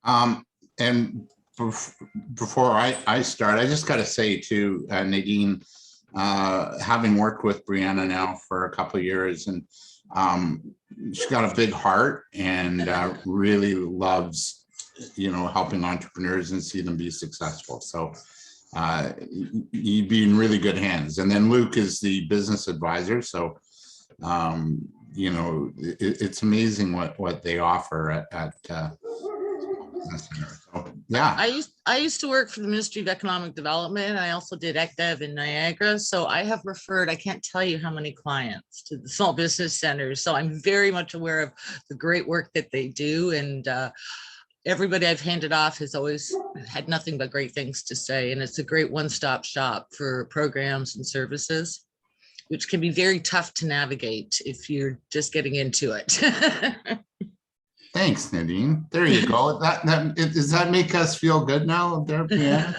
And before I start, I just got to say to Nadine, having worked with Brianna now for a couple of years, and she's got a big heart and really loves, helping entrepreneurs and see them be successful. So you'd be in really good hands. And then Luke is the business advisor. So, it's amazing what they offer at so, yeah. I used to work for the Ministry of Economic Development. I also did ECDEV in Niagara. So I have referred, I can't tell you how many clients to the small business centers. So I'm very much aware of the great work that they do. And everybody I've handed off has always had nothing but great things to say. And it's a great one-stop shop for programs and services, which can be very tough to navigate if you're just getting into it. Thanks, Nadine. There you go. Does that make us feel good now, there, Brianna?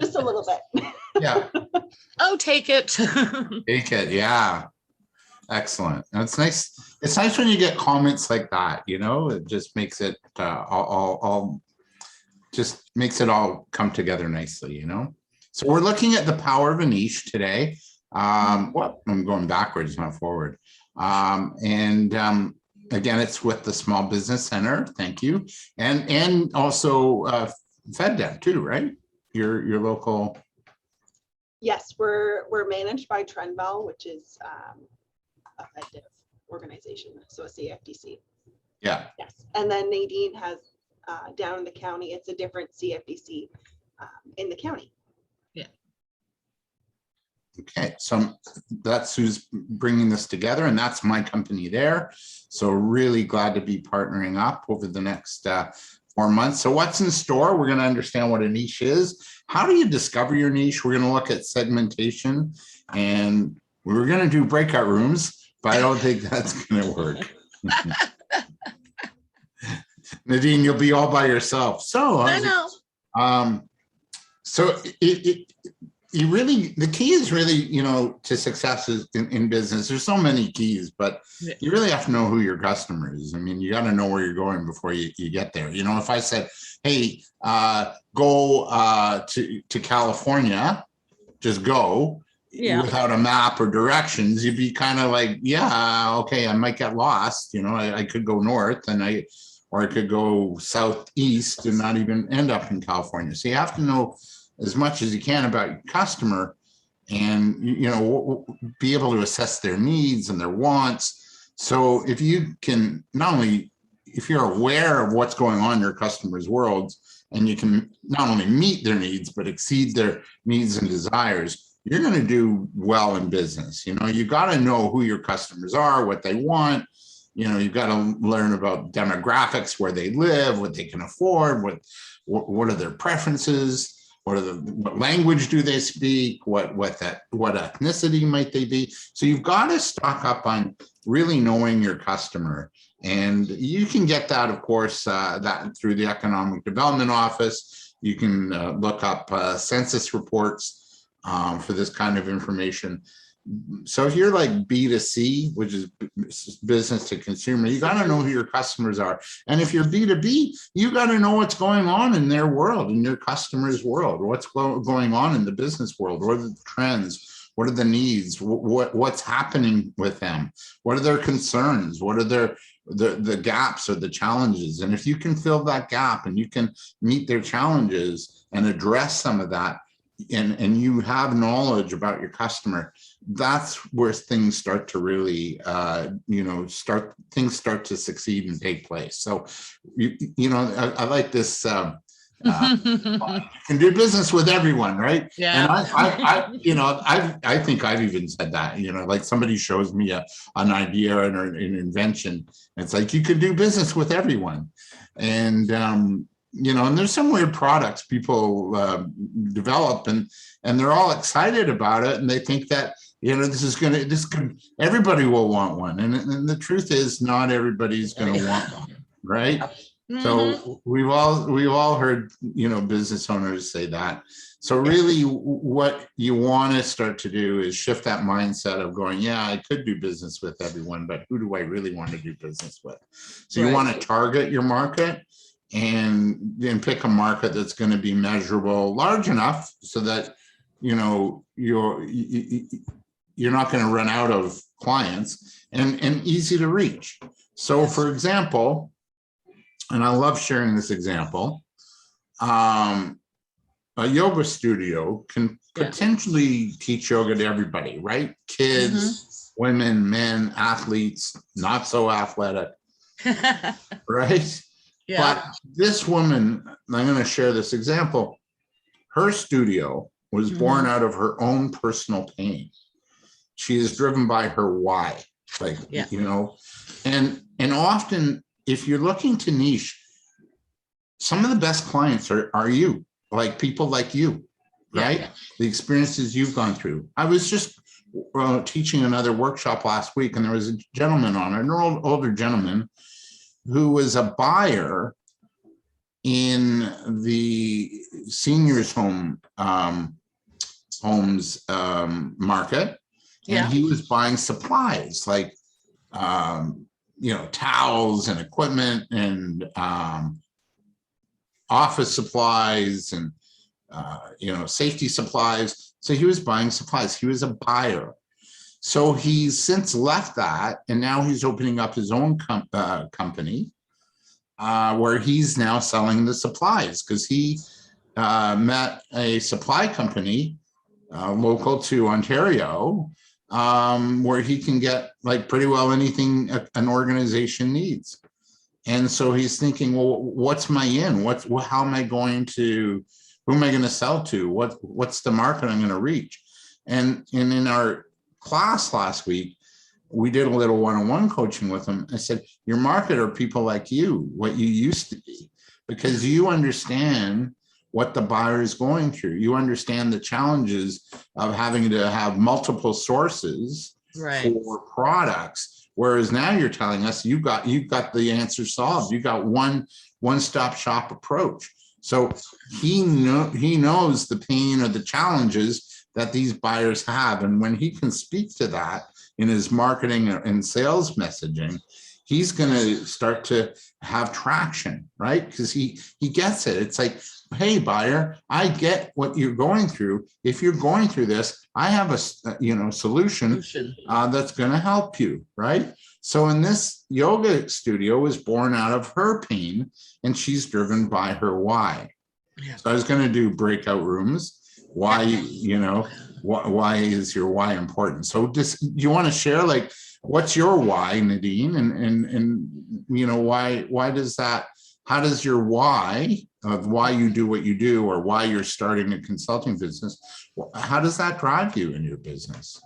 Just a little bit. Yeah. Oh, take it. Take it. Yeah. Excellent. It's nice. It's nice when you get comments like that. It just makes it just makes it all come together nicely. So we're looking at the power of a niche today. I'm going backwards, not forward. Again, it's with the Small Business Center. Thank you. And also FedDev too, right? Your local. Yes, we're managed by Trendbell, which is a FedDev organization, so a CFDC. Yeah. Yes, and then Nadine has down in the county, it's a different CFDC in the county. Yeah. Okay, so that's who's bringing this together, and that's my company there. So really glad to be partnering up over the next 4 months. So what's in store? We're going to understand what a niche is. How do you discover your niche? We're going to look at segmentation, and we're going to do breakout rooms, but I don't think that's going to work. Nadine, you'll be all by yourself. So I know. So the key is really, to success in business. There's so many keys, but you really have to know who your customer is. I mean, you got to know where you're going before you get there. If I said, hey, go to California, just go without a map or directions, you'd be kind of like, yeah, okay, I might get lost. I could go north or I could go southeast and not even end up in California. So you have to know as much as you can about your customer and, be able to assess their needs and their wants. So if you can if you're aware of what's going on in your customers' worlds and you can not only meet their needs, but exceed their needs and desires, you're going to do well in business. You got to know who your customers are, what they want. You've got to learn about demographics, where they live, what they can afford, what are their preferences. What language do they speak? What ethnicity might they be? So you've got to stock up on really knowing your customer, and you can get that, of course, that through the Economic Development Office. You can look up census reports for this kind of information. So if you're like B2C, which is business to consumer, you got to know who your customers are. And if you're B2B, you got to know what's going on in their world, in your customer's world, what's going on in the business world, what are the trends, what are the needs, what's happening with them, what are their concerns, what are the gaps or the challenges. And if you can fill that gap and you can meet their challenges and address some of that, and you have knowledge about your customer, that's where things start to really, things start to succeed and take place. So, I like this, you can do business with everyone, right? Yeah. And I think I've even said that, like somebody shows me an idea or an invention. It's like, you could do business with everyone. And, and there's some weird products people develop and they're all excited about it. And they think that, everybody will want one. And the truth is not everybody's going to want one, right? Mm-hmm. So we've all heard, business owners say that. So really what you want to start to do is shift that mindset of going, yeah, I could do business with everyone, but who do I really want to do business with? So you want to target your market. and then pick a market that's going to be measurable, large enough so that, you know, you're not going to run out of clients, and easy to reach. So for example, and I love sharing this example, a yoga studio can potentially teach yoga to everybody, right? Kids, women, men, athletes, not so athletic, right? But this woman, I'm going to share this example. Her studio was born out of her own personal pain. She is driven by her why, like, you know, and often if you're looking to niche, some of the best clients are you, like people like you, right? The experiences you've gone through. I was just teaching another workshop last week, and there was a gentleman on it, an older gentleman who was a buyer in the seniors home homes market, and he was buying supplies like you know, towels and equipment and office supplies and you know, safety supplies. So he was buying supplies. He was a buyer. So he's since left that, and now he's opening up his own company where he's now selling the supplies, because he met a supply company local to Ontario where he can get like pretty well anything an organization needs. And so he's thinking, well, what's my in? How am I going to, who am I going to sell to? What's the market I'm going to reach? And in our class last week, we did a little one-on-one coaching with him. I said, your market are people like you, what you used to be, because you understand what the buyer is going through. You understand the challenges of having to have multiple sources for products. Whereas now you're telling us you've got the answer solved. You got one-stop shop approach. So he knows the pain or the challenges that these buyers have. And when he can speak to that in his marketing and sales messaging, he's going to start to have traction, right? Because he gets it. It's like, hey, buyer, I get what you're going through. If you're going through this, I have a solution that's going to help you, right? So in this yoga studio was born out of her pain, and she's driven by her why. So I was going to do breakout rooms. Why, why is your why important? So just, you want to share, like, what's your why, Nadine, and why does that? How does your why of why you do what you do, or why you're starting a consulting business, how does that drive you in your business?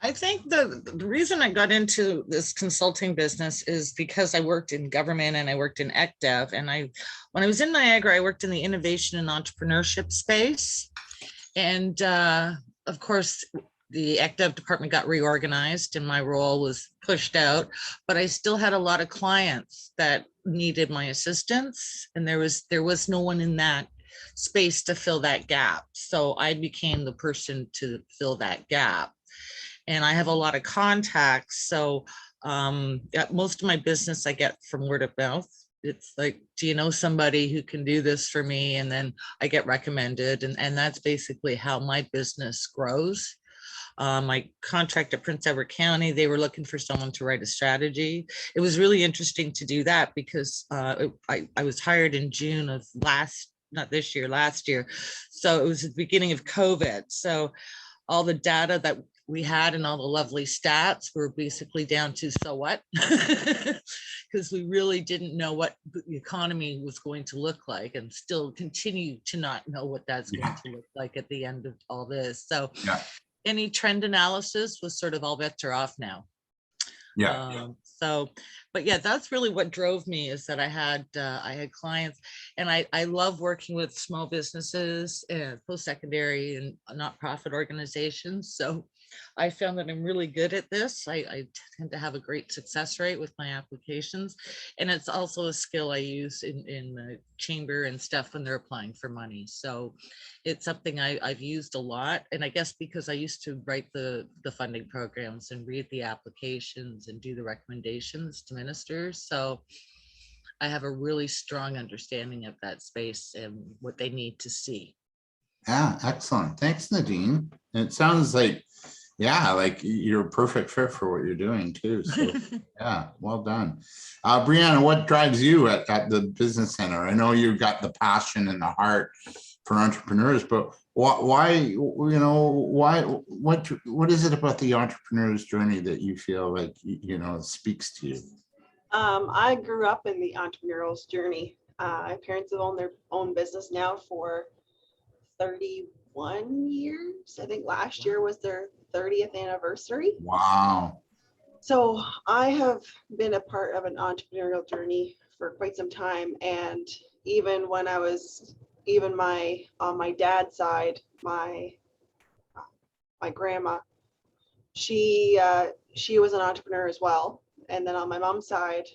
I think the reason I got into this consulting business is because I worked in government and I worked in ECDEV. And when I was in Niagara, I worked in the innovation and entrepreneurship space. And of course, the ECDEV department got reorganized and my role was pushed out, but I still had a lot of clients that needed my assistance, and there was no one in that space to fill that gap. So I became the person to fill that gap. And I have a lot of contacts. So most of my business I get from word of mouth. It's like, do you know somebody who can do this for me? And then I get recommended. And that's basically how my business grows. My contract at Prince Edward County, they were looking for someone to write a strategy. It was really interesting to do that because I was hired in June of last year. So it was the beginning of COVID. So all the data that we had and all the lovely stats were basically down to so what, because we really didn't know what the economy was going to look like, and still continue to not know what that's going to look like at the end of all this. So any trend analysis was sort of all bets are off now. But yeah, that's really what drove me, is that I had clients, and I love working with small businesses and post-secondary and nonprofit organizations. So I found that I'm really good at this. I tend to have a great success rate with my applications. And it's also a skill I use in the chamber and stuff when they're applying for money. So it's something I've used a lot. And I guess because I used to write the funding programs and read the applications and do the recommendations to ministers. So I have a really strong understanding of that space and what they need to see. Yeah, excellent. Thanks, Nadine. It sounds like, yeah, like you're a perfect fit for what you're doing too. So yeah, well done. Brianna, what drives you at the business center? I know you've got the passion and the heart for entrepreneurs, but why, what is it about the entrepreneur's journey that you feel like, speaks to you? I grew up in the entrepreneurial journey. My parents have owned their own business now for 31 years. I think last year was their 30th anniversary. Wow. So I have been a part of an entrepreneurial journey for quite some time. And even when I was, even on my dad's side, my grandma, she was an entrepreneur as well. And then on my mom's side,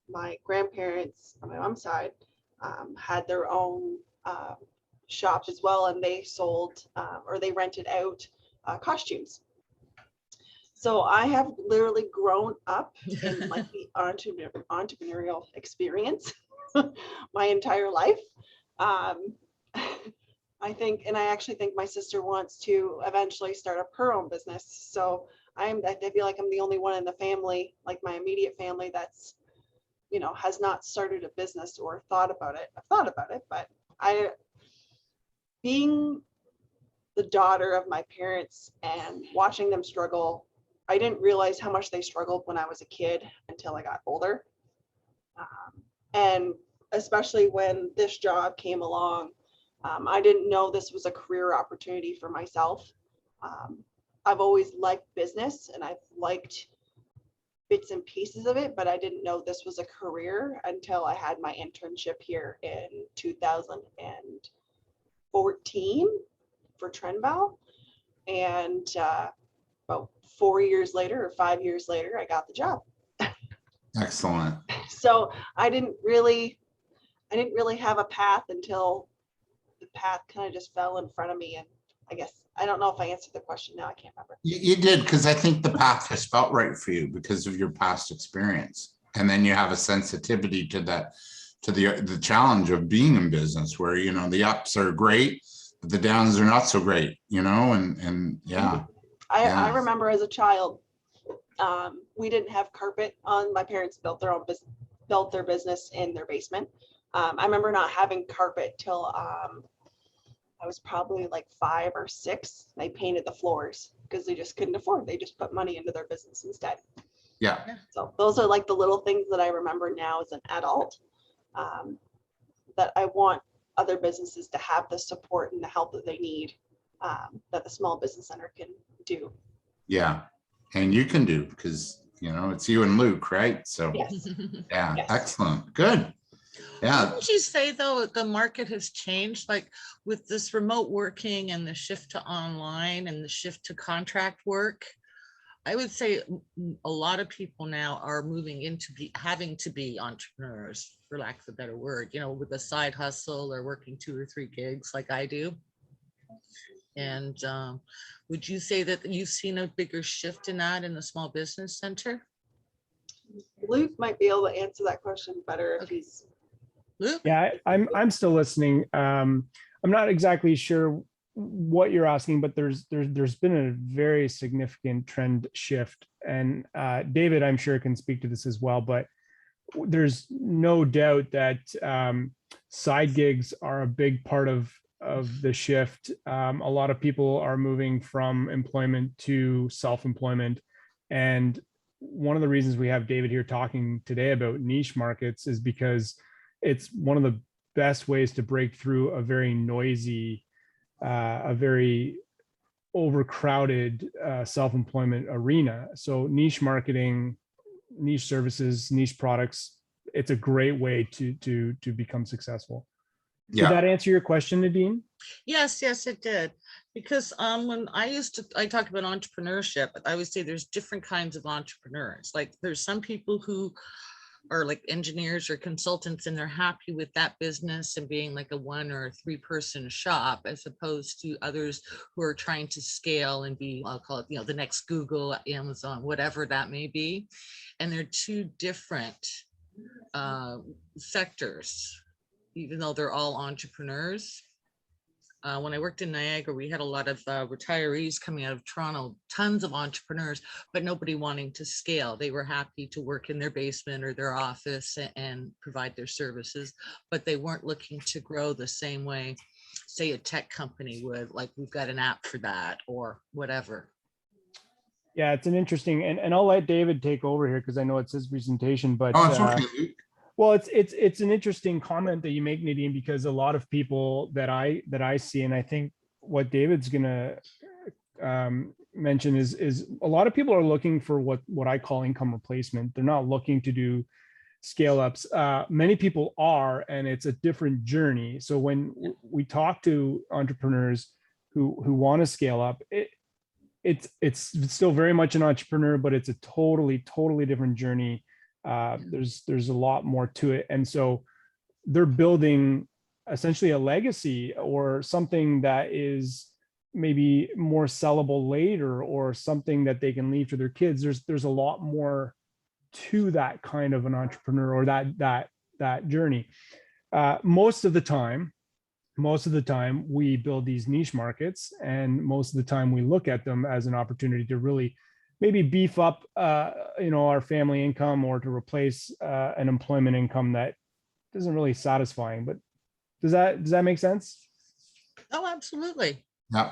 my grandparents on my mom's side had their own shop as well, and they sold or they rented out costumes. So I have literally grown up in like the entrepreneurial experience my entire life. I think, and I actually think my sister wants to eventually start up her own business. So I feel like I'm the only one in the family, like my immediate family, that's, has not started a business or thought about it. I've thought about it, but being the daughter of my parents and watching them struggle, I didn't realize how much they struggled when I was a kid until I got older. And especially when this job came along, I didn't know this was a career opportunity for myself. I've always liked business and I've liked bits and pieces of it, but I didn't know this was a career until I had my internship here in 2014 for Trendval. And about 4 years later or 5 years later, I got the job. Excellent. So I didn't really have a path until the path kind of just fell in front of me. And I guess, I don't know if I answered the question now, I can't remember. You did, because I think the path has felt right for you because of your past experience. And then you have a sensitivity to that, to the challenge of being in business where, the ups are great, but the downs are not so great, and yeah. I remember as a child, we didn't have carpet on. My parents built their business in their basement. I remember not having carpet till I was probably like 5 or 6. They painted the floors because they just couldn't afford. They just put money into their business instead. Yeah. So those are like the little things that I remember now as an adult, that I want other businesses to have the support and the help that they need, that the small business center can do. Yeah. And you can do, because, it's you and Luke, right? So yes. Yeah. Yes. Excellent. Good. Yeah. Wouldn't you say though, the market has changed, like with this remote working and the shift to online and the shift to contract work? I would say a lot of people now are moving into having to be entrepreneurs, for lack of a better word, with a side hustle or working 2 or 3 gigs like I do. And would you say that you've seen a bigger shift in that in the small business center? Luke might be able to answer that question better if he's. Luke? Yeah, I'm still listening. I'm not exactly sure what you're asking, but there's been a very significant trend shift, and David, I'm sure, can speak to this as well. But there's no doubt that side gigs are a big part of the shift. A lot of people are moving from employment to self-employment, and one of the reasons we have David here talking today about niche markets is because it's one of the best ways to break through a very noisy, a very overcrowded self-employment arena. So niche marketing, niche services, niche products, it's a great way to become successful. Yeah. Did that answer your question, Nadine? Yes, it did. Because when I talk about entrepreneurship, I would say there's different kinds of entrepreneurs. Like there's some people who are like engineers or consultants and they're happy with that business and being like a 1 or 3 person shop, as opposed to others who are trying to scale and be, I'll call it, the next Google, Amazon, whatever that may be. And they're two different sectors, even though they're all entrepreneurs. When I worked in Niagara, we had a lot of retirees coming out of Toronto, tons of entrepreneurs, but nobody wanting to scale. They were happy to work in their basement or their office and provide their services, but they weren't looking to grow the same way, say, a tech company would, like we've got an app for that or whatever. Yeah, it's an interesting, and I'll let David take over here because I know it's his presentation, but Oh, it's okay, Luke. well, it's an interesting comment that you make, Nadine, because a lot of people that I see, and I think what David's gonna mention is a lot of people are looking for what I call income replacement. They're not looking to do scale ups. Many people are, and it's a different journey. So when we talk to entrepreneurs who want to scale up, it's still very much an entrepreneur, but it's a totally different journey. There's a lot more to it, and so they're building essentially a legacy or something that is maybe more sellable later, or something that they can leave to their kids. There's a lot more to that kind of an entrepreneur, or that journey. Most of the time we build these niche markets, and most of the time we look at them as an opportunity to really maybe beef up our family income, or to replace an employment income that isn't really satisfying. But does that make sense? Oh, absolutely. Yeah.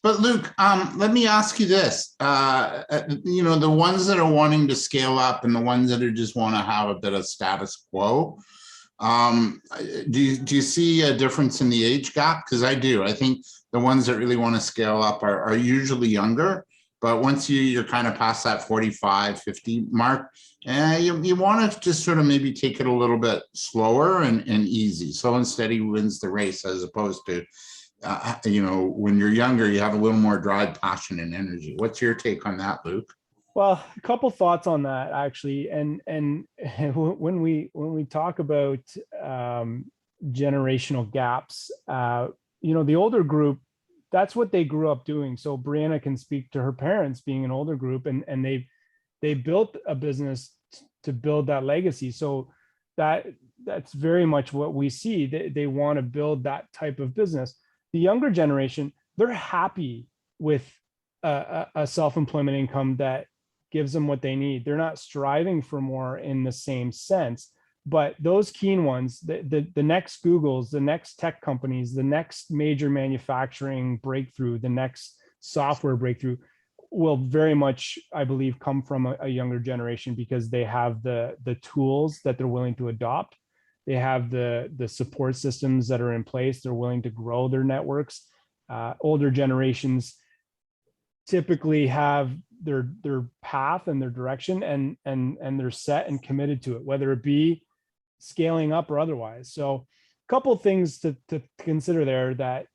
But Luke, let me ask you this. The ones that are wanting to scale up and the ones that are just want to have a bit of status quo, do you see a difference in the age gap? Because I do. I think the ones that really want to scale up are usually younger, but once you're kind of past that 45, 50 mark, you want to just sort of maybe take it a little bit slower and easy. Slow and steady wins the race, as opposed to when you're younger, you have a little more drive, passion, and energy. What's your take on that, Luke? Well, a couple thoughts on that, actually. And when we talk about generational gaps, the older group, that's what they grew up doing. So Brianna can speak to her parents being an older group, and they built a business to build that legacy. So that's very much what we see. They want to build that type of business. The younger generation, they're happy with a self-employment income that gives them what they need. They're not striving for more in the same sense. But those keen ones, the next Googles, the next tech companies, the next major manufacturing breakthrough, the next software breakthrough, will very much, I believe, come from a younger generation, because they have the tools that they're willing to adopt. They have the support systems that are in place. They're willing to grow their networks. Older generations typically have their path and their direction, and they're set and committed to it, whether it be scaling up or otherwise. So a couple of things to consider there: that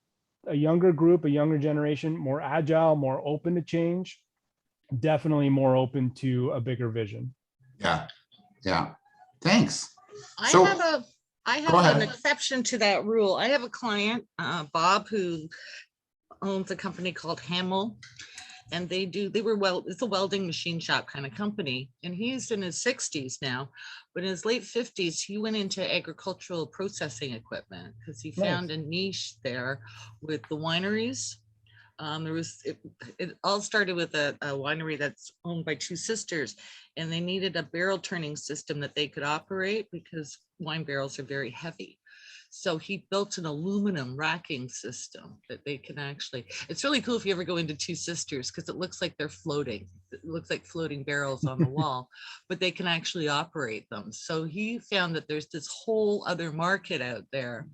a younger group, a younger generation, more agile, more open to change, definitely more open to a bigger vision. Yeah. Thanks. I So, have an exception to that rule. I have a client, Bob, who owns a company called Hamel, and it's a welding machine shop kind of company. And he's in his 60s now, but in his late 50s, he went into agricultural processing equipment because he found a niche there with the wineries. It all started with a winery that's owned by two sisters, and they needed a barrel turning system that they could operate because wine barrels are very heavy. So he built an aluminum racking system that they can actually, it's really cool if you ever go into Two Sisters, because it looks like they're floating. It looks like floating barrels on the wall, but they can actually operate them. So he found that there's this whole other market out there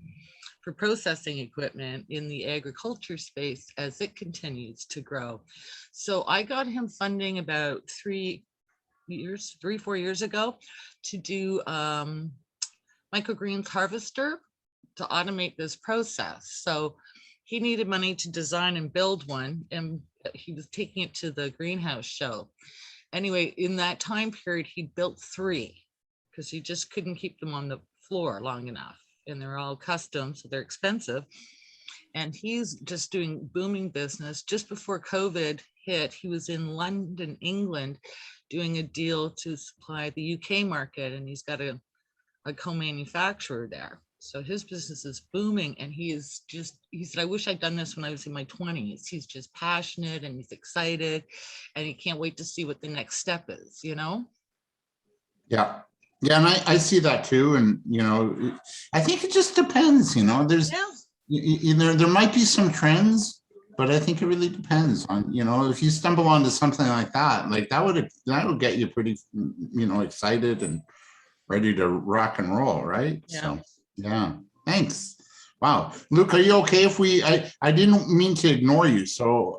for processing equipment in the agriculture space as it continues to grow. So I got him funding about 4 years ago to do microgreens harvester to automate this process. So he needed money to design and build one, and he was taking it to the greenhouse show. Anyway, in that time period, he built 3 because he just couldn't keep them on the floor long enough. And they're all custom, so they're expensive. And he's just doing booming business. Just before COVID, hit, he was in London, England, doing a deal to supply the UK market, and he's got a co-manufacturer there. So his business is booming, and he said, I wish I'd done this when I was in my 20s. He's just passionate and he's excited, and he can't wait to see what the next step is, you know? Yeah. Yeah. And I see that too. And, you know, I think it just depends, you know, there's, there might be some trends, but I think it really depends on, you know, if you stumble onto something like that would get you pretty, you know, excited and ready to rock and roll, right? Yeah. So, yeah, thanks. Wow, Luke, are you okay if I didn't mean to ignore you, so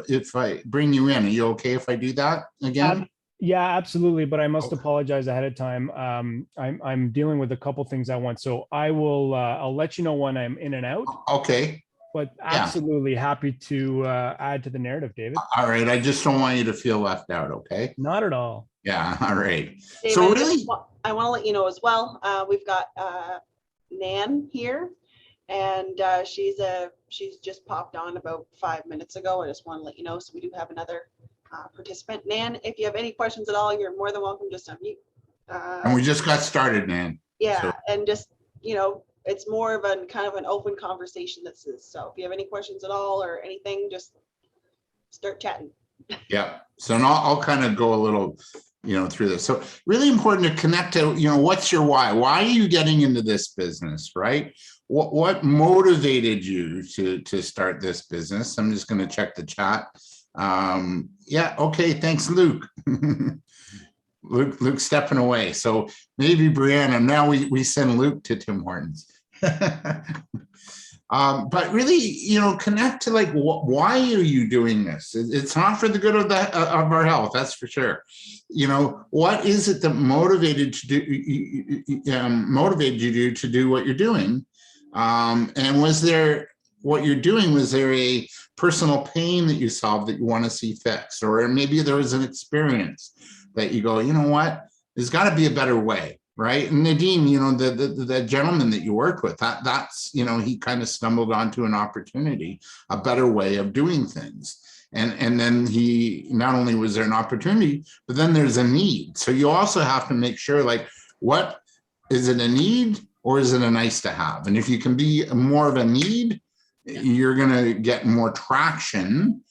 if I bring you in, are you okay if I do that again? Yeah, absolutely. But I must apologize ahead of time. I'm dealing with a couple things at once, so I'll let you know when I'm in and out. Okay. But absolutely happy to add to the narrative, David. All right. I just don't want you to feel left out. Okay. Not at all. Yeah. All right. David, So really, I want to let you know as well. We've got Nan here, and she's just popped on about 5 minutes ago. I just want to let you know. So we do have another participant. Nan, if you have any questions at all, you're more than welcome. Just unmute. And we just got started, Nan. Yeah, so. And just, you know, it's more of a kind of an open conversation. This is, so if you have any questions at all or anything, just start chatting. Yeah. So now I'll kind of go a little, you know, through this. So really important to connect to, you know, what's your why? Why are you getting into this business, right? What motivated you to start this business? I'm just going to check the chat. Yeah. Okay. Thanks, Luke. Luke's stepping away. So maybe Brianna, now we send Luke to Tim Hortons. But really, you know, connect to like, why are you doing this? It's not for the good of our health, that's for sure. You know, what is it that motivated you to do what you're doing? And was there a personal pain that you solved that you want to see fixed? Or maybe there was an experience that you go, you know what, there's got to be a better way, right? And Nadine, you know, the gentleman that you worked with, that's, you know, he kind of stumbled onto an opportunity, a better way of doing things. And then he, not only was there an opportunity, but then there's a need. So you also have to make sure, like, what, is it a need or is it a nice to have? And if you can be more of a need, you're going to get more traction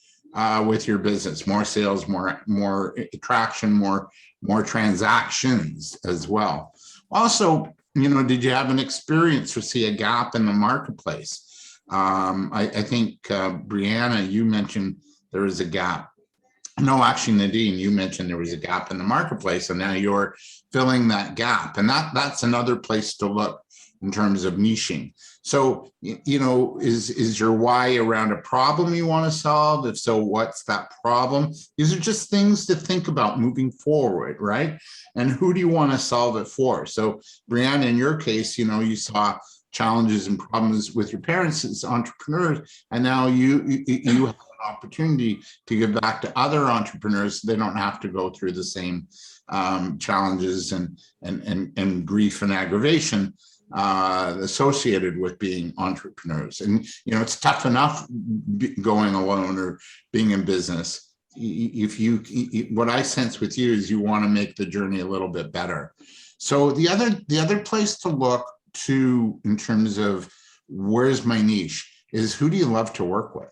with your business, more sales, more traction, more transactions as well. Also, you know, did you have an experience or see a gap in the marketplace? I think Brianna, you mentioned there was a gap. No, actually, Nadine, you mentioned there was a gap in the marketplace, and now you're filling that gap. And that's another place to look in terms of niching. So, you know, is your why around a problem you want to solve? If so, what's that problem? These are just things to think about moving forward, right? And who do you want to solve it for? So, Brianna, in your case, you know, you saw challenges and problems with your parents as entrepreneurs, and now you have an opportunity to give back to other entrepreneurs so they don't have to go through the same challenges and grief and aggravation associated with being entrepreneurs. And, you know, it's tough enough going alone or being in business. What I sense with you is you want to make the journey a little bit better. So the other place to look to in terms of where's my niche is, who do you love to work with?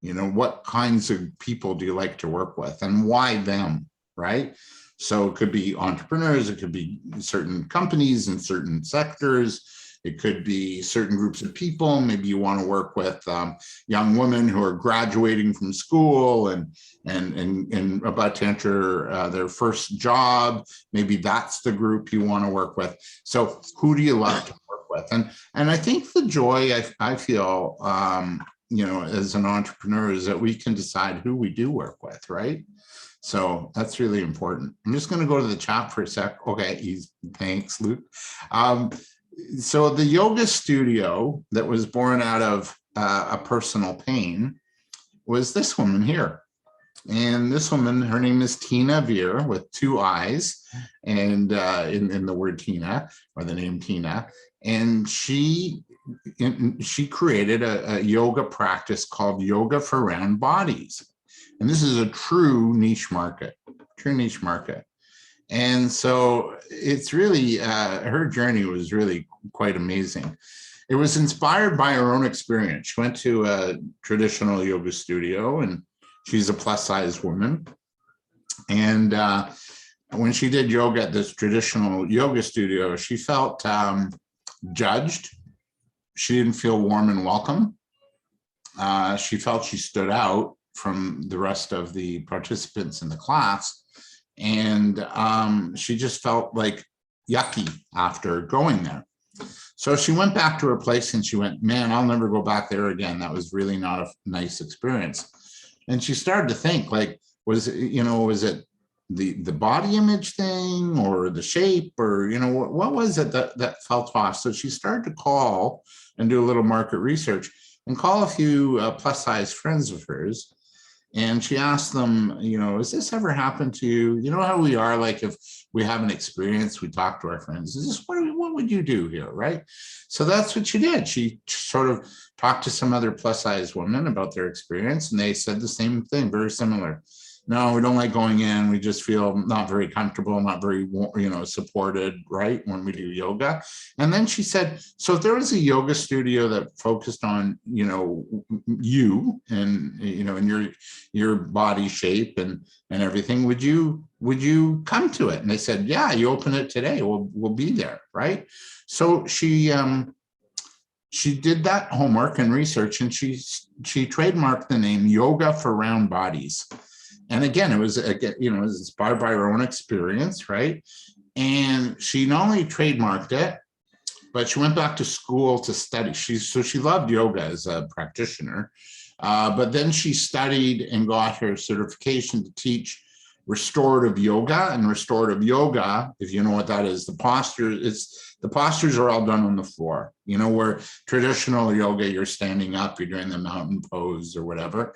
You know, what kinds of people do you like to work with, and why them, right? So it could be entrepreneurs, it could be certain companies in certain sectors, it could be certain groups of people. Maybe you want to work with young women who are graduating from school and about to enter their first job. Maybe that's the group you want to work with. So who do you love to work with? And I think the joy I feel, you know, as an entrepreneur is that we can decide who we do work with, right? So that's really important. I'm just going to go to the chat for a sec. Okay, thanks, Luke. So the yoga studio that was born out of a personal pain was this woman here. And this woman, her name is Tina Veer with 2 eyes, and in the word Tina, or the name Tina. And she created a yoga practice called Yoga for Round Bodies. And this is a true niche market, true niche market. And so it's really, her journey was really quite amazing. It was inspired by her own experience. She went to a traditional yoga studio, and she's a plus size woman. And when she did yoga at this traditional yoga studio, she felt judged. She didn't feel warm and welcome. She felt she stood out from the rest of the participants in the class. And she just felt like yucky after going there. So she went back to her place and she went, man, I'll never go back there again. That was really not a nice experience. And she started to think, like, was it the body image thing or the shape, or, what was it that felt off? So she started to call and do a little market research and call a few plus size friends of hers. And she asked them, has this ever happened to you? You know how we are, like, if we have an experience, we talk to our friends. Is this, what would you do here, right? So that's what she did. She sort of talked to some other plus size women about their experience, and they said the same thing, very similar. No, we don't like going in. We just feel not very comfortable, not very, supported, right, when we do yoga. And then she said, so if there was a yoga studio that focused on, you and, and your body shape and everything, would you come to it? And they said, yeah, you open it today, we'll be there, right? So she did that homework and research, and she trademarked the name Yoga for Round Bodies. And again, it was inspired by her own experience, right? And she not only trademarked it, but she went back to school to study. She loved yoga as a practitioner, but then she studied and got her certification to teach restorative yoga. And restorative yoga, if you know what that is, the postures are all done on the floor. Where traditional yoga, you're standing up, you're doing the mountain pose or whatever.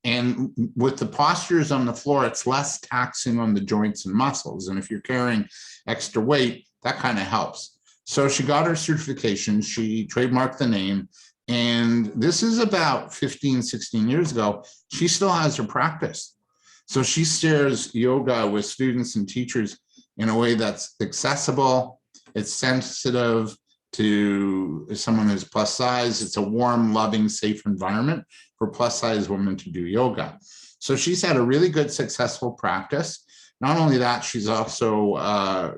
And with the postures on the floor, it's less taxing on the joints and muscles. And if you're carrying extra weight, that kind of helps. So she got her certification, she trademarked the name, and this is about 15, 16 years ago. She still has her practice. So she shares yoga with students and teachers in a way that's accessible, it's sensitive to someone who's plus size. It's a warm, loving, safe environment for plus size women to do yoga. So she's had a really good, successful practice. Not only that, she's also,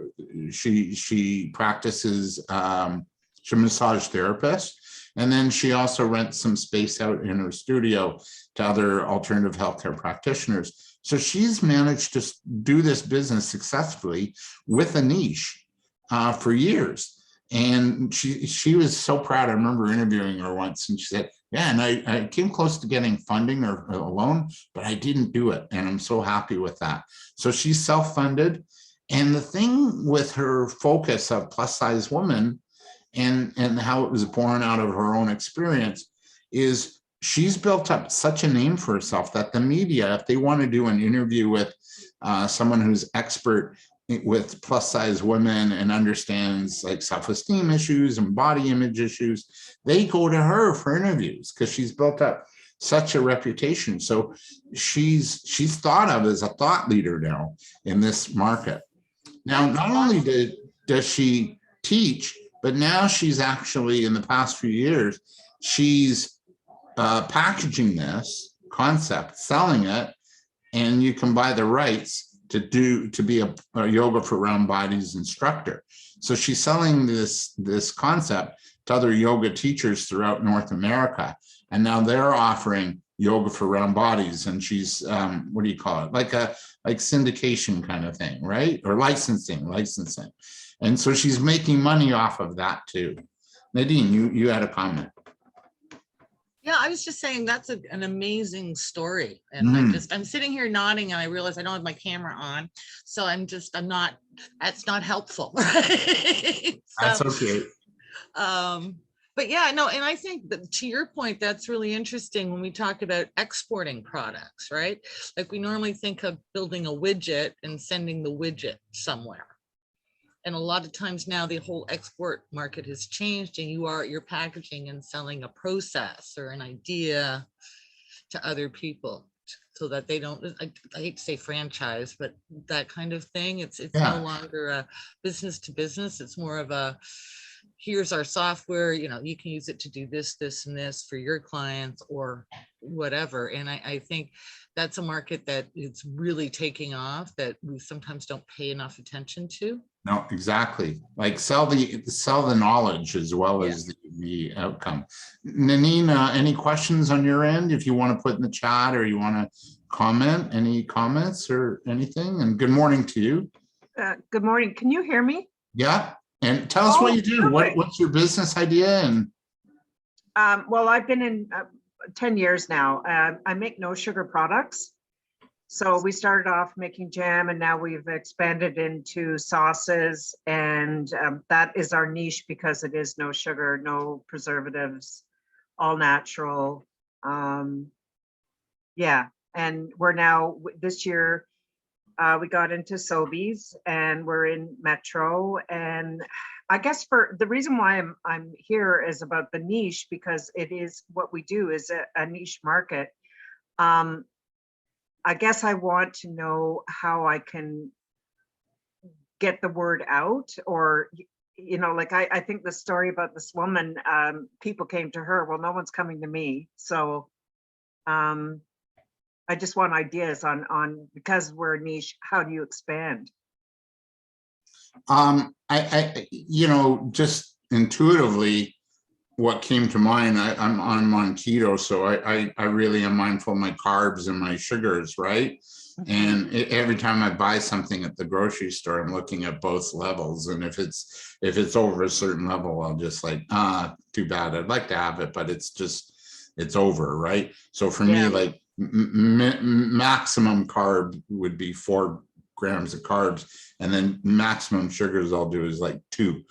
she practices, she's a massage therapist. And then she also rents some space out in her studio to other alternative healthcare practitioners. So she's managed to do this business successfully with a niche for years. And she was so proud. I remember interviewing her once, and she said, yeah, and I came close to getting funding or a loan, but I didn't do it. And I'm so happy with that. So she's self-funded. And the thing with her focus of plus size woman and how it was born out of her own experience is she's built up such a name for herself that the media, if they want to do an interview with someone who's expert with plus size women and understands like self-esteem issues and body image issues, they go to her for interviews because she's built up such a reputation. So she's thought of as a thought leader now in this market. Now, not only does she teach, but now she's actually, in the past few years, she's packaging this concept, selling it, and you can buy the rights to be a yoga for round bodies instructor. So she's selling this concept to other yoga teachers throughout North America. And now they're offering yoga for round bodies. And she's, what do you call it? Like syndication kind of thing, right? Or licensing. And so she's making money off of that too. Nadine, you had a comment. Yeah, I was just saying that's an amazing story. And I'm sitting here nodding and I realize I don't have my camera on. So that's not helpful. Right? That's okay. But yeah, no, and I think that to your point, that's really interesting when we talk about exporting products, right? Like we normally think of building a widget and sending the widget somewhere. And a lot of times now the whole export market has changed and you're packaging and selling a process or an idea to other people. so that they don't, I hate to say franchise, but that kind of thing. It's Yeah. no longer a business to business. It's more of a, here's our software, you can use it to do this, this, and this for your clients or whatever. And I think that's a market that is really taking off that we sometimes don't pay enough attention to. No, exactly. Like sell the knowledge as well as the outcome. Nadine, any questions on your end? If you want to put in the chat or you want to comment, any comments or anything? And good morning to you. Good morning. Can you hear me? Yeah. And tell us what you do. Perfect. What's your business idea? And Well, I've been in 10 years now. I make no sugar products. So we started off making jam and now we've expanded into sauces, and that is our niche because it is no sugar, no preservatives, all natural. Yeah, and we're now this year we got into Sobeys and we're in Metro. And I guess for the reason why I'm here is about the niche, because it is what we do is a niche market. I guess I want to know how I can get the word out, or, like I think the story about this woman, people came to her, well, no one's coming to me. So I just want ideas on because we're a niche, how do you expand? I just intuitively, what came to mind, I'm on keto, so I really am mindful of my carbs and my sugars, right? And every time I buy something at the grocery store, I'm looking at both levels, and if it's over a certain level, I'll just like, too bad. I'd like to have it, but it's over, right? So for me, like maximum carb would be 4 grams of carbs, and then maximum sugars I'll do is like 2.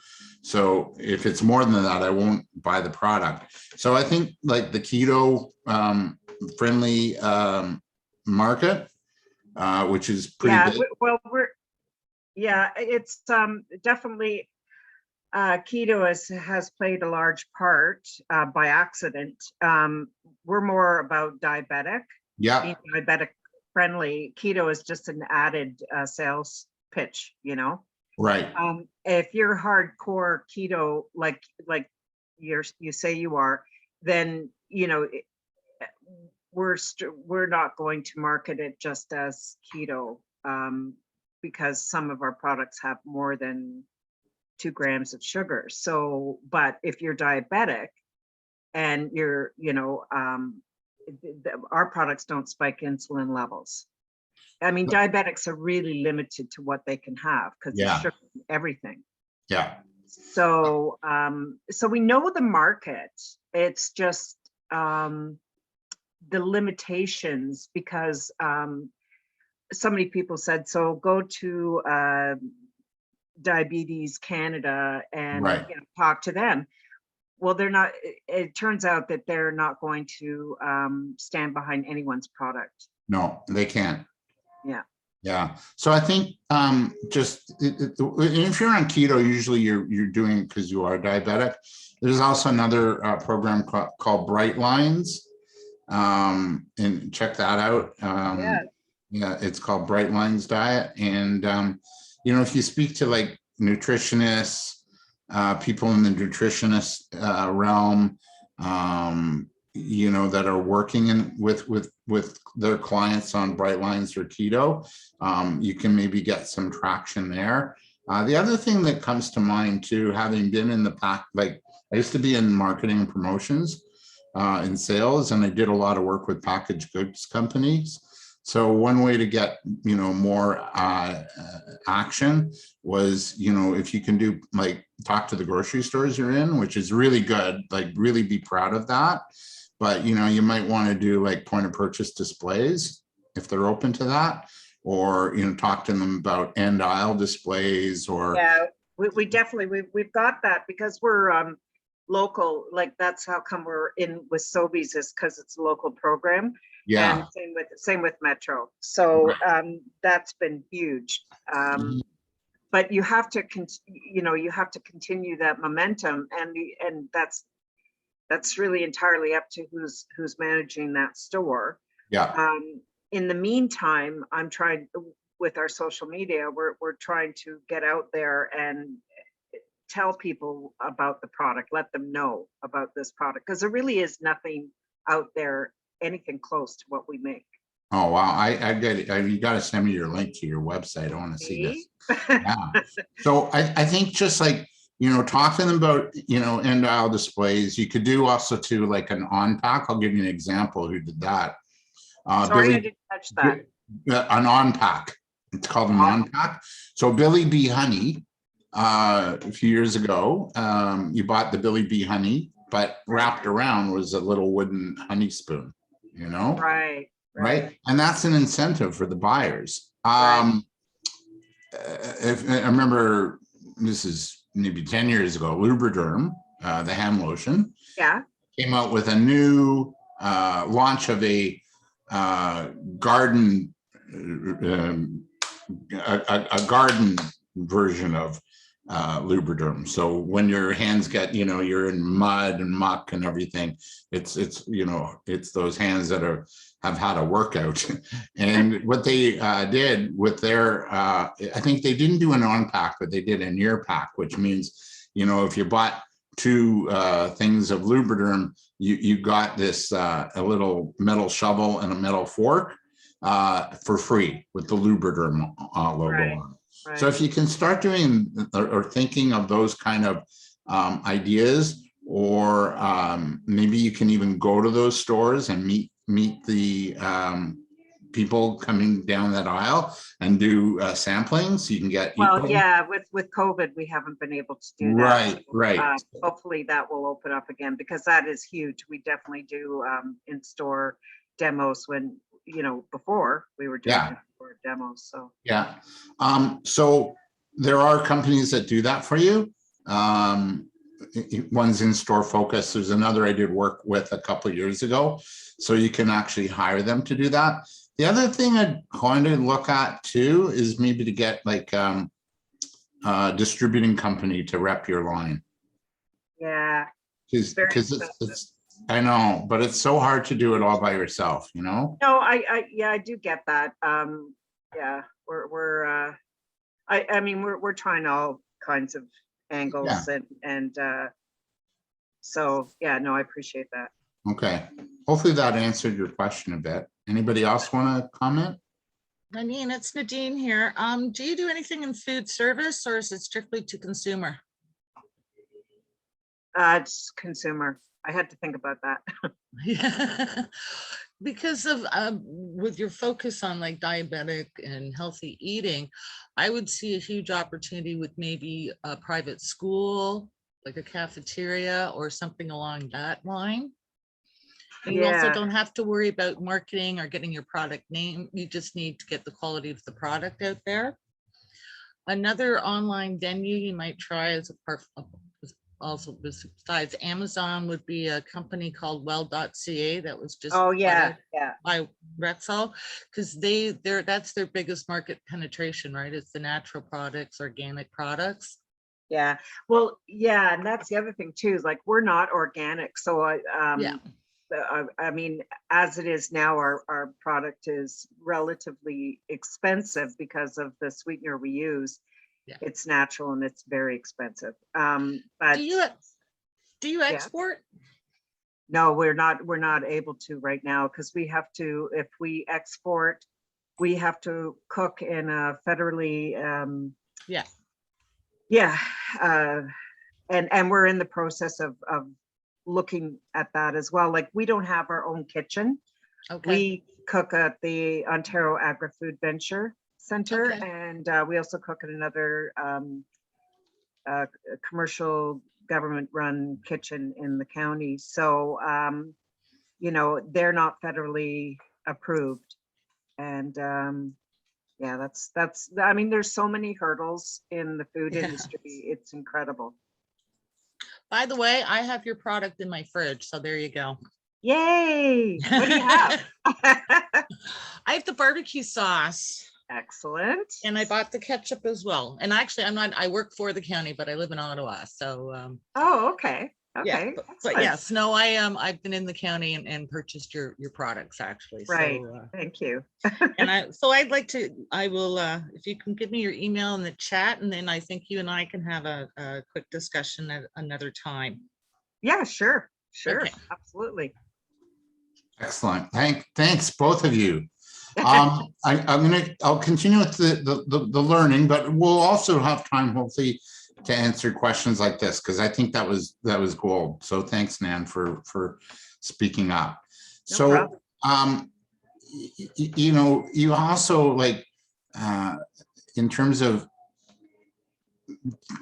So if it's more than that, I won't buy the product. So I think like the keto friendly market, which is pretty big. Well, it's definitely keto has played a large part by accident. We're more about diabetic. Yeah. Being diabetic friendly. Keto is just an added sales pitch, Right. If you're hardcore keto, like you say you are, then we're not going to market it just as keto, because some of our products have more than 2 grams of sugar. So, but if you're diabetic and you're, our products don't spike insulin levels. I mean, diabetics are really limited to what they can have because there's sugar in everything. Yeah. So, so we know the market. It's just the limitations, because so many people said, so go to Diabetes Canada and talk to them. Well, they're not. It turns out that they're not going to stand behind anyone's product. No, they can't. Yeah. Yeah. So I think just if you're on keto, usually you're doing because you are diabetic. There's also another program called Bright Lines, and check that out. Yeah, it's called Bright Lines Diet, and if you speak to like nutritionists, people in the nutritionist realm, that are working with their clients on Bright Lines or keto, you can maybe get some traction there. The other thing that comes to mind too, having been in the pack, like I used to be in marketing and promotions in sales, and I did a lot of work with packaged goods companies. So one way to get, more action was, if you can do like talk to the grocery stores you're in, which is really good, like really be proud of that. But, you might want to do like point of purchase displays if they're open to that, or, talk to them about end aisle displays or. Yeah, we definitely, we've got that because we're local. Like that's how come we're in with Sobeys, is because it's a local program. Yeah. And same with Metro. So that's been huge. But you have to, you have to continue that momentum, and that's really entirely up to who's managing that store. Yeah. in the meantime, I'm trying with our social media, we're trying to get out there and tell people about the product, let them know about this product, because there really is nothing out there, anything close to what we make. Oh, wow. I get it. You got to send me your link to your website. I want to see this. Yeah. So I think just like, talk to them about, end aisle displays. You could do also too, like an on pack. I'll give you an example who did that. Sorry, I didn't catch that. An on pack. It's called an on pack. So Billy Bee honey, a few years ago, you bought the Billy Bee honey, but wrapped around was a little wooden honey spoon, right? And that's an incentive for the buyers. If I remember, this is maybe 10 years ago, Lubriderm, the hand lotion, came out with a new launch of a garden garden version of Lubriderm. So when your hands get, you're in mud and muck and everything, it's those hands that have had a workout. And what they did with their, I think they didn't do an on pack, but they did a near pack, which means, if you bought 2 things of Lubriderm, you got this a little metal shovel and a metal fork for free with the Lubriderm logo on it. So if you can start doing or thinking of those kind of ideas, or maybe you can even go to those stores and meet the people coming down that aisle and do sampling, so you can get. With COVID, we haven't been able to do that. Right. Hopefully that will open up again, because that is huge. We definitely do in-store demos when, before we were doing in-store demos. So so there are companies that do that for you. One's in-store focus. There's another I did work with a couple of years ago, so you can actually hire them to do that. The other thing I'd kind of look at too is maybe to get like a distributing company to rep your line. Yeah. Because it's I know, but it's so hard to do it all by yourself, No, I do get that. We're trying all kinds of angles and so I appreciate that. Okay. Hopefully that answered your question a bit. Anybody else want to comment? Nadine, it's Nadine here. Do you do anything in food service, or is it strictly to consumer? It's consumer. I had to think about that. Yeah, because of with your focus on like diabetic and healthy eating, I would see a huge opportunity with maybe a private school, like a cafeteria or something along that line. And you also don't have to worry about marketing or getting your product name. You just need to get the quality of the product out there. Another online venue you might try as a part of, also besides Amazon, would be a company called well.ca that was just by Rexall, because that's their biggest market penetration, right? It's the natural products, organic products. Yeah, well, and that's the other thing too, is like we're not organic, so I mean, as it is now, our product is relatively expensive because of the sweetener we use. It's natural and it's very expensive. But do you export? No, we're not able to right now, because we have to, if we export, we have to cook in a federally and we're in the process of looking at that as well. Like, we don't have our own kitchen. We cook at the Ontario Agri-Food Venture Center, and we also cook at another commercial government-run kitchen in the county. So, they're not federally approved, and that's. I mean, there's so many hurdles in the food industry. It's incredible. By the way, I have your product in my fridge, so there you go. Yay! What do you have? I have the barbecue sauce. Excellent. And I bought the ketchup as well. And actually, I work for the county, but I live in Ottawa. So oh, okay. Yeah, Okay. but excellent. yes, no, I've been in the county and purchased your products actually. Right. So, Thank you. and I will, if you can give me your email in the chat, and then I think you and I can have a quick discussion at another time. Yeah, sure. Sure. Okay. Absolutely. Excellent. Thanks, both of you. I'll continue with the learning, but we'll also have time hopefully to answer questions like this, because I think that was gold. So thanks, Nan, for speaking up. No So problem. you know, you also like in terms of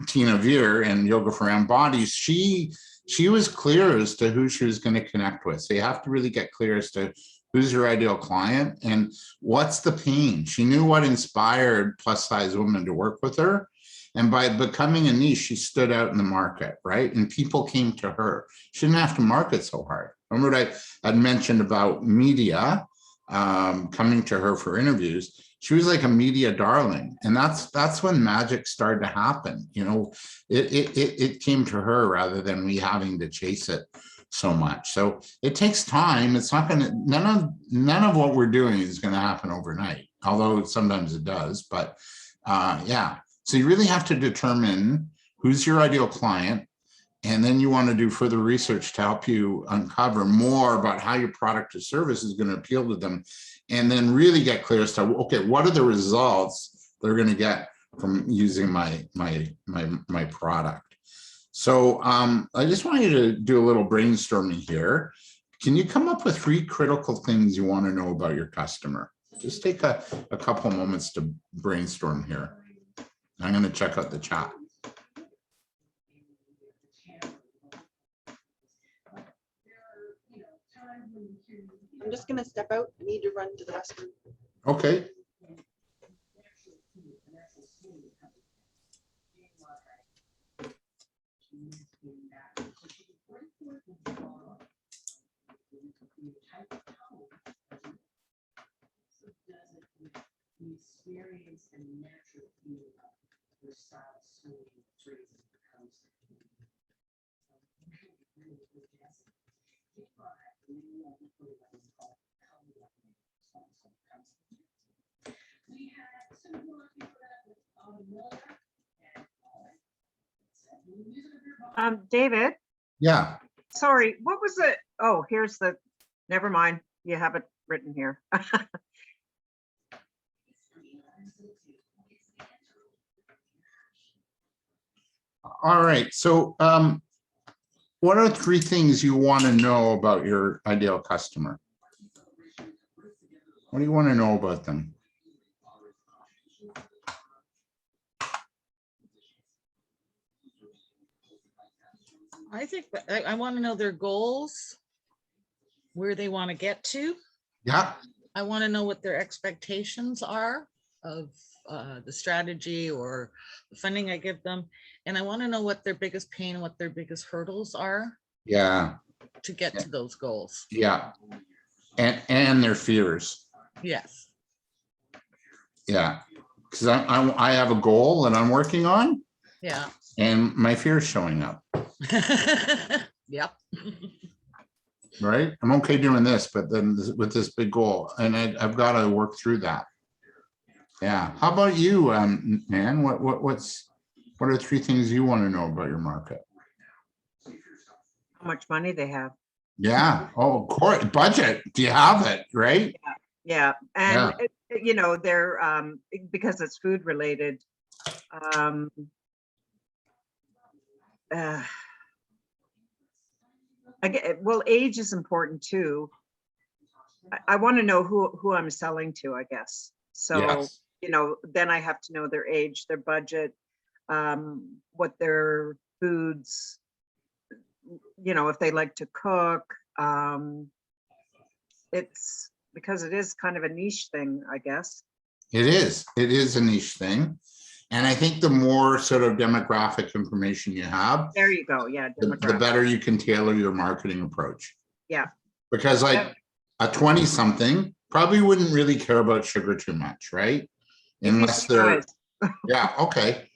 Tina Veer and Yoga for Bodies, she was clear as to who she was going to connect with. So you have to really get clear as to who's your ideal client and what's the pain. She knew what inspired plus size women to work with her. And by becoming a niche, she stood out in the market, right? And people came to her. She didn't have to market so hard. Remember what I had mentioned about media coming to her for interviews? She was like a media darling. And that's when magic started to happen. You know, it came to her rather than we having to chase it so much. So it takes time. It's not going to, none of what we're doing is going to happen overnight, although sometimes it does. But yeah, so you really have to determine who's your ideal client. And then you want to do further research to help you uncover more about how your product or service is going to appeal to them. And then really get clear as to, okay, what are the results they're going to get from using my product? So I just want you to do a little brainstorming here. Can you come up with 3 critical things you want to know about your customer? Just take a couple moments to brainstorm here. I'm going to check out the chat. I'm just gonna step out. I need to run to the restroom. Okay. David, Yeah. sorry, what was it? Oh, here's the, never mind. You have it written here. All right. So what are 3 things you want to know about your ideal customer? What do you want to know about them? I think I want to know their goals, where they want to get to. Yeah. I want to know what their expectations are of the strategy or the funding I give them. And I want to know what their biggest pain and what their biggest hurdles are. Yeah. To get to those goals. Yeah. And their fears. Yes. Yeah. Because I have a goal that I'm working on. Yeah. And my fear is showing up. Yep. Right. I'm okay doing this, but then with this big goal, and I've got to work through that. Yeah. How about you, Nan? What are 3 things you want to know about your market? How much money they have. Yeah. Oh, of course. Budget. Do you have it? Right. Yeah. And, Yeah. you know, they're, because it's food related. Well, age is important too. I want to know who I'm selling to, I guess. So, Yes. you know, then I have to know their age, their budget, what their foods, you know, if they like to cook. It's because it is kind of a niche thing, I guess. It is a niche thing. And I think the more sort of demographic information you have, There you go. Yeah. the better you can tailor your marketing approach. Yeah. Because like a 20 something probably wouldn't really care about sugar too much, right? Unless they're, yeah, okay.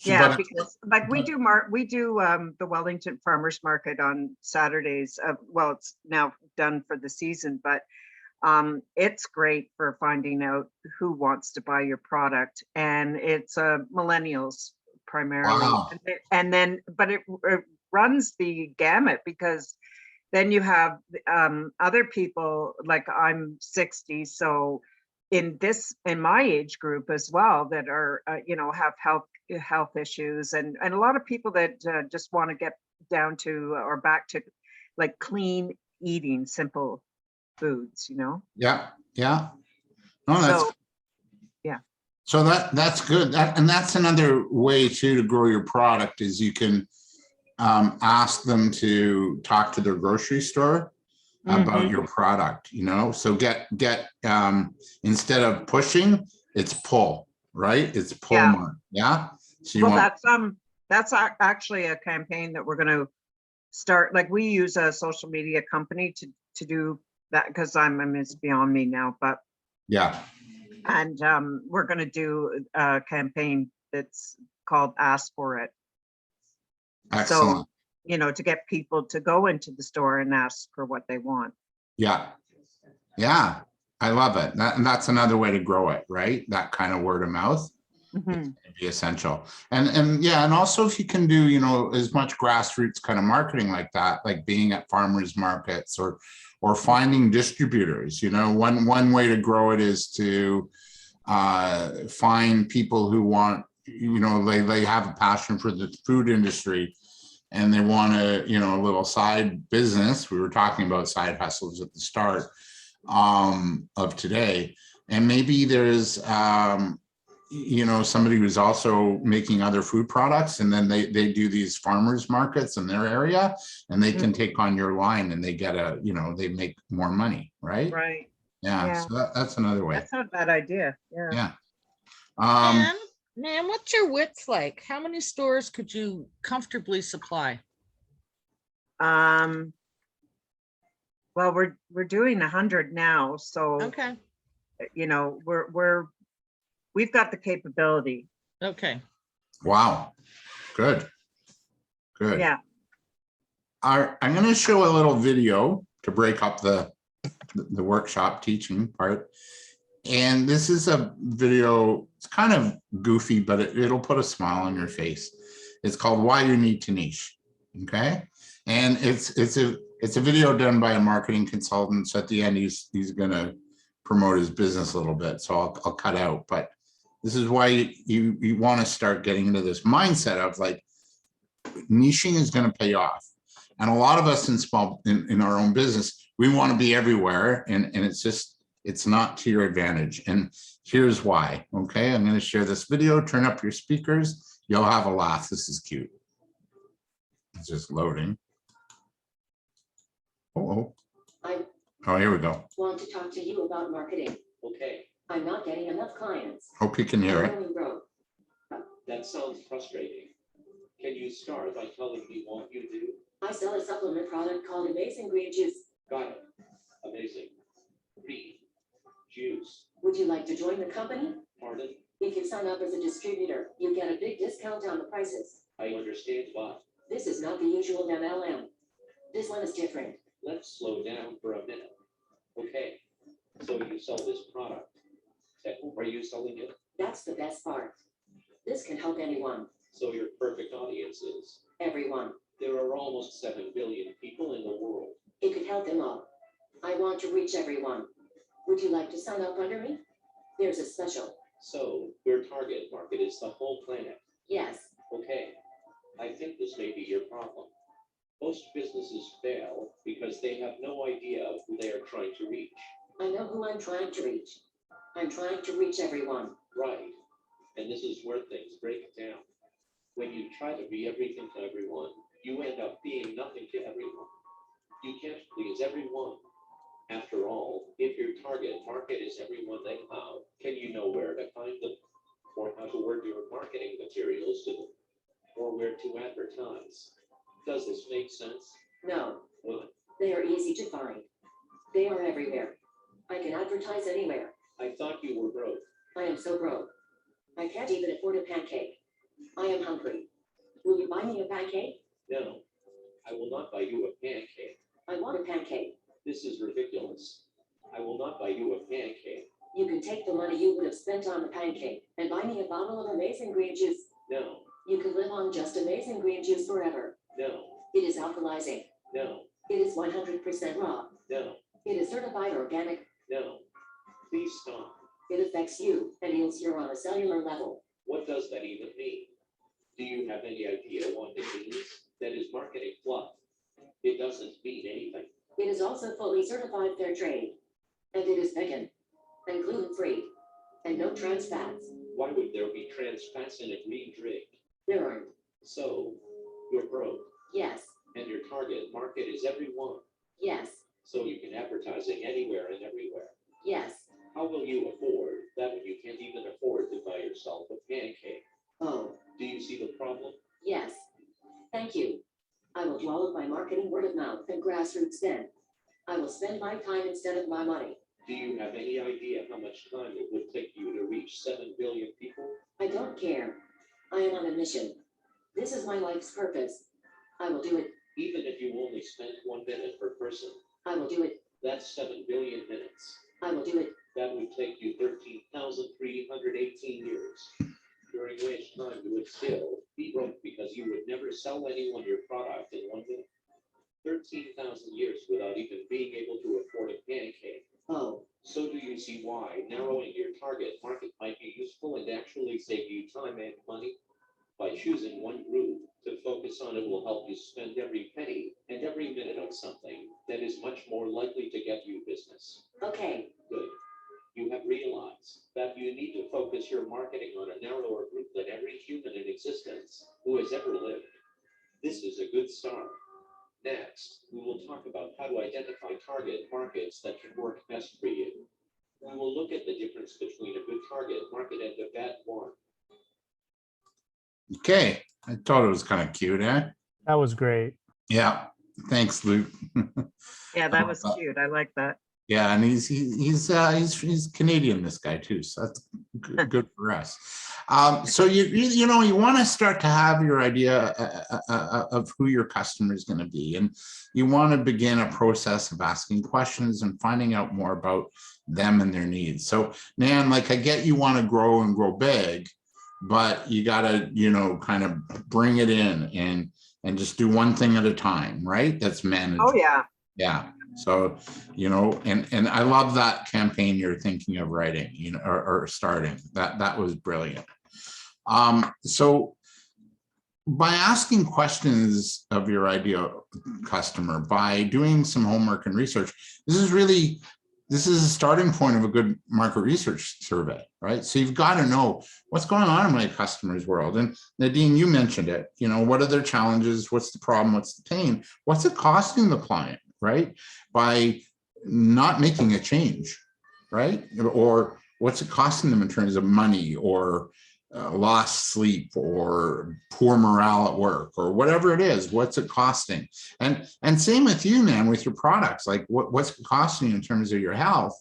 Yeah, But because like we do the Wellington Farmers Market on Saturdays. Well, it's now done for the season, but it's great for finding out who wants to buy your product, and it's millennials primarily. wow. But it runs the gamut, because then you have other people, like I'm 60, so in my age group as well, that are have health issues, and a lot of people that just want to get down to or back to like clean eating, simple foods, Yeah, yeah. No, that's So yeah. so that's good. And that's another way too to grow your product is you can ask them to talk to their grocery store about Mhm. your product, so get instead of pushing, it's pull, right? It's pull Yeah. more. Yeah. So you Well, want, that's actually a campaign that we're going to start. Like, we use a social media company to do that, because it's beyond me now, but yeah, and we're going to do a campaign that's called Ask for It. excellent. So, to get people to go into the store and ask for what they want. Yeah. Yeah. I love it. And that's another way to grow it, right? That kind of word of mouth. Mhm. Be essential. And yeah, and also if you can do as much grassroots kind of marketing like that, like being at farmers markets or finding distributors. One way to grow it is to find people who want, they have a passion for the food industry and they want a little side business. We were talking about side hustles at the start of today, and maybe there's somebody who's also making other food products, and then they do these farmers markets in their area, and they can take on your line, and they get they make more money, right? Right. Yeah. Yeah. So that's another way. That's not a bad idea. Yeah. Yeah. Nan, what's your width like? How many stores could you comfortably supply? Well, we're doing 100 now, so Okay. We've got the capability. Okay. Wow. Good. Yeah. I'm going to show a little video to break up the workshop teaching part. And this is a video, it's kind of goofy, but it'll put a smile on your face. It's called Why You Need to Niche. Okay. And it's a video done by a marketing consultant. So at the end, he's going to promote his business a little bit. So I'll cut out, but this is why you want to start getting into this mindset of like, niching is going to pay off. And a lot of us in our own business, we want to be everywhere. And it's not to your advantage. And here's why. Okay. I'm going to share this video, turn up your speakers. You'll have a laugh. This is cute. It's just loading. Oh, here we go. Want to talk to you about marketing. Okay. I'm not getting enough clients. Hope you can hear it. That sounds frustrating. Can you start by telling me what you do? I sell a supplement product called Amazing Green Juice. Got it. Amazing Green Juice. Would you like to join the company? Pardon? If you sign up as a distributor, you get a big discount on the prices. I understand why. This is not the usual MLM. This one is different. Let's slow down for a minute. Okay. So you sell this product. Are you selling it? That's the best part. This can help anyone. So your perfect audience is? Everyone. There are almost 7 billion people in the world. It could help them all. I want to reach everyone. Would you like to sign up under me? There's a special. So your target market is the whole planet? Yes. Okay. I think this may be your problem. Most businesses fail because they have no idea of who they are trying to reach. I know who I'm trying to reach. I'm trying to reach everyone. Right. And this is where things break down. When you try to be everything to everyone, you end up being nothing to everyone. You can't please everyone. After all, if your target market is everyone, then how can you know where to find them? Or how to word your marketing materials to them? Or where to advertise? Does this make sense? No. What? They are easy to find. They are everywhere. I can advertise anywhere. I thought you were broke. I am so broke. I can't even afford a pancake. I am hungry. Will you buy me a pancake? No, I will not buy you a pancake. I want a pancake. This is ridiculous. I will not buy you a pancake. You can take the money you would have spent on the pancake and buy me a bottle of amazing green juice. No. You can live on just amazing green juice forever. No. It is alkalizing. No. It is 100% raw. No. It is certified organic. No. Please stop. It affects you and heals you on a cellular level. What does that even mean? Do you have any idea what it means? That is marketing fluff. It doesn't mean anything. It is also fully certified fair trade. And it is vegan and gluten-free and no trans fats. Why would there be trans fats in a green drink? There aren't. So, you're broke. Yes. And your target market is everyone. Yes. So you can advertising anywhere and everywhere. Yes. How will you afford that when you can't even afford to buy yourself a pancake? Oh. Do you see the problem? Yes. Thank you. I will do all of my marketing word of mouth and grassroots then. I will spend my time instead of my money. Do you have any idea how much time it would take you to reach 7 billion people? I don't care. I am on a mission. This is my life's purpose. I will do it. Even if you only spent 1 minute per person. I will do it. That's 7 billion minutes. I will do it. That would take you 13,318 years. During which time you would still be broke because you would never sell anyone your product in 1 minute. 13,000 years without even being able to afford a pancake. Oh. So do you see why narrowing your target market might be useful and actually save you time and money? By choosing one group to focus on, it will help you spend every penny and every minute on something that is much more likely to get you business. Okay. Good. You have realized that you need to focus your marketing on a narrower group than every human in existence who has ever lived. This is a good start. Next, we will talk about how to identify target markets that can work best for you. We will look at the difference between a good target market and a bad one. Okay, I thought it was kind of cute, eh? That was great. Yeah, thanks, Luke. Yeah, that was cute. I like that. Yeah, and he's Canadian, this guy too, so that's good for us. So you know, you want to start to have your idea of who your customer is going to be, and you want to begin a process of asking questions and finding out more about them and their needs. So, man, like I get you want to grow and grow big, but you got to, you know, kind of bring it in and just do one thing at a time, right? That's manageable. Oh yeah. Yeah. So, you know, and I love that campaign you're thinking of writing, you know, or starting. That was brilliant. So by asking questions of your ideal customer, by doing some homework and research, this is a starting point of a good market research survey, right? So you've got to know what's going on in my customer's world. And Nadine, you mentioned it, you know, what are their challenges? What's the problem? What's the pain? What's it costing the client, right? By not making a change, right? Or what's it costing them in terms of money or lost sleep or poor morale at work or whatever it is, what's it costing? And same with you, man, with your products, like what's it costing you in terms of your health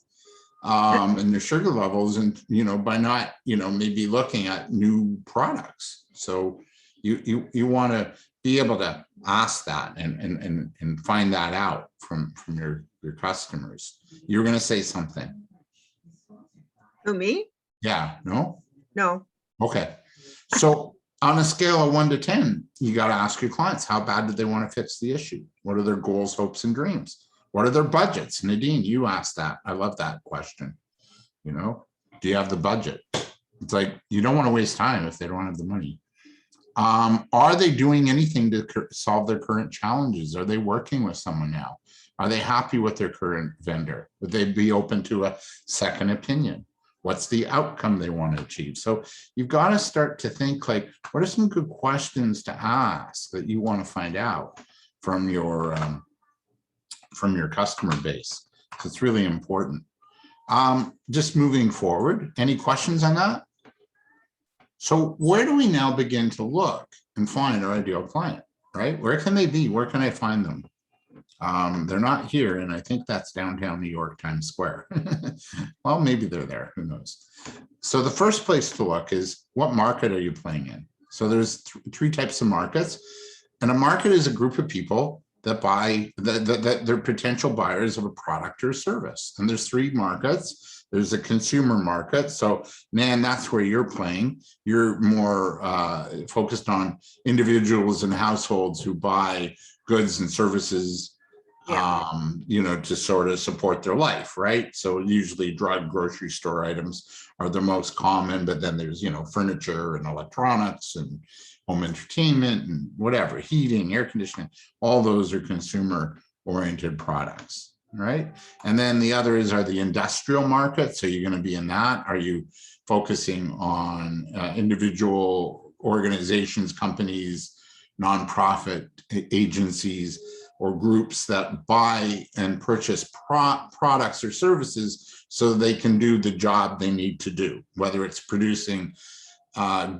and your sugar levels, and, you know, by not, you know, maybe looking at new products. So you want to be able to ask that and find that out from your customers. You're going to say something. Who, me? Yeah, no? No. Okay. So on a scale of 1 to 10, you got to ask your clients, how bad do they want to fix the issue? What are their goals, hopes, and dreams? What are their budgets? Nadine, you asked that. I love that question. You know, do you have the budget? It's like, you don't want to waste time if they don't have the money. Are they doing anything to solve their current challenges? Are they working with someone now? Are they happy with their current vendor? Would they be open to a second opinion? What's the outcome they want to achieve? So you've got to start to think, like, what are some good questions to ask that you want to find out from your customer base? So it's really important. Just moving forward, any questions on that? So where do we now begin to look and find our ideal client, right? Where can they be? Where can I find them? They're not here, and I think that's downtown New York, Times Square. Well, maybe they're there, who knows? So the first place to look is, what market are you playing in? So there's three types of markets. And a market is a group of people that buy, that they're potential buyers of a product or service. And there's three markets. There's a consumer market. So, Nan, that's where you're playing. You're more focused on individuals and households who buy goods and services, you know, to sort of support their life, right? So usually drug, grocery store items are the most common, but then there's, you know, furniture and electronics and home entertainment and whatever, heating, air conditioning, all those are consumer oriented products, right? And then the others are the industrial market. So you're going to be in that. Are you focusing on individual organizations, companies, nonprofit agencies, or groups that buy and purchase products or services so they can do the job they need to do, whether it's producing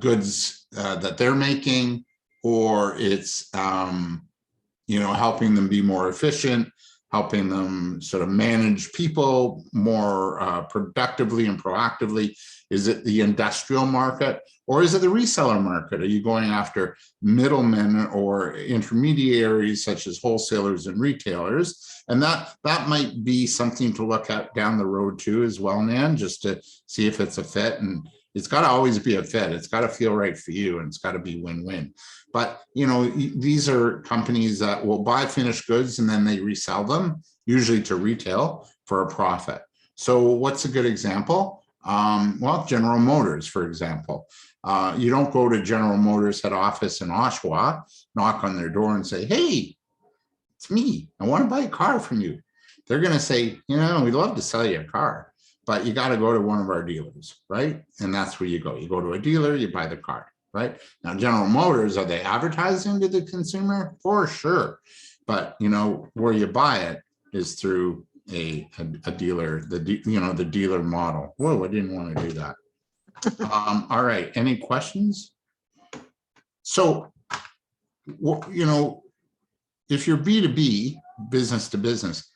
goods that they're making, or it's you know, helping them be more efficient, helping them sort of manage people more productively and proactively. Is it the industrial market, or is it the reseller market? Are you going after middlemen or intermediaries such as wholesalers and retailers? And that might be something to look at down the road too as well, Nan, just to see if it's a fit. And it's got to always be a fit. It's got to feel right for you, and it's got to be win-win. But, you know, these are companies that will buy finished goods and then they resell them, usually to retail, for a profit. So what's a good example? Well, General Motors, for example. You don't go to General Motors head office in Oshawa, knock on their door and say, hey, it's me. I want to buy a car from you. They're going to say, you know, we'd love to sell you a car, but you got to go to one of our dealers, right? And that's where you go. You go to a dealer, you buy the car, right? Now, General Motors, are they advertising to the consumer? For sure. But, you know, where you buy it is through a dealer, the dealer model. Whoa, I didn't want to do that. All right, any questions? So, you know, if you're B2B, business to business,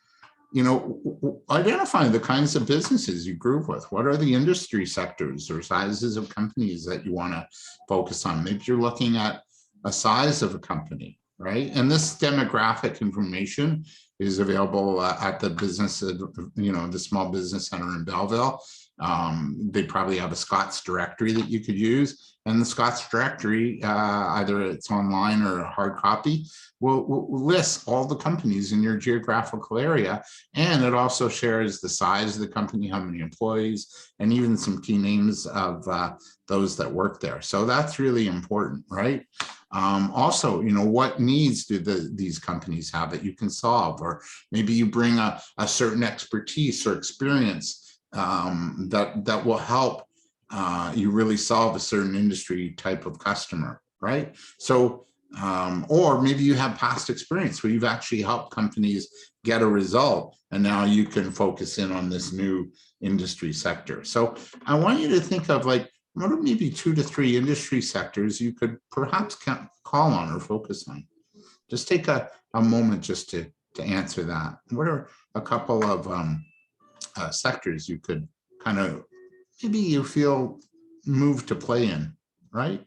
you know, identify the kinds of businesses you group with. What are the industry sectors or sizes of companies that you want to focus on? Maybe you're looking at a size of a company, right? And this demographic information is available at the business, you know, the Small Business Center in Belleville. They probably have a Scott's directory that you could use. And the Scott's directory, either it's online or a hard copy, will list all the companies in your geographical area. And it also shares the size of the company, how many employees, and even some key names of those that work there. So that's really important, right? Also, you know, what needs do these companies have that you can solve? Or maybe you bring a certain expertise or experience that will help you really solve a certain industry type of customer, right? So, or maybe you have past experience where you've actually helped companies get a result, and now you can focus in on this new industry sector. So I want you to think of, like, what are maybe 2 to 3 industry sectors you could perhaps call on or focus on? Just take a moment just to answer that. What are a couple of sectors you could kind of, maybe you feel moved to play in, right?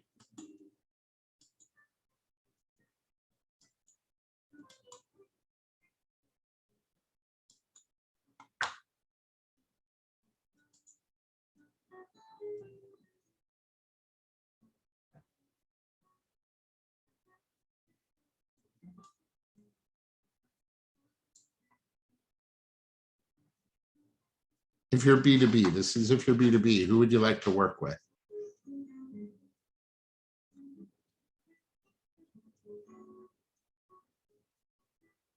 If you're B2B, this is if you're B2B, who would you like to work with?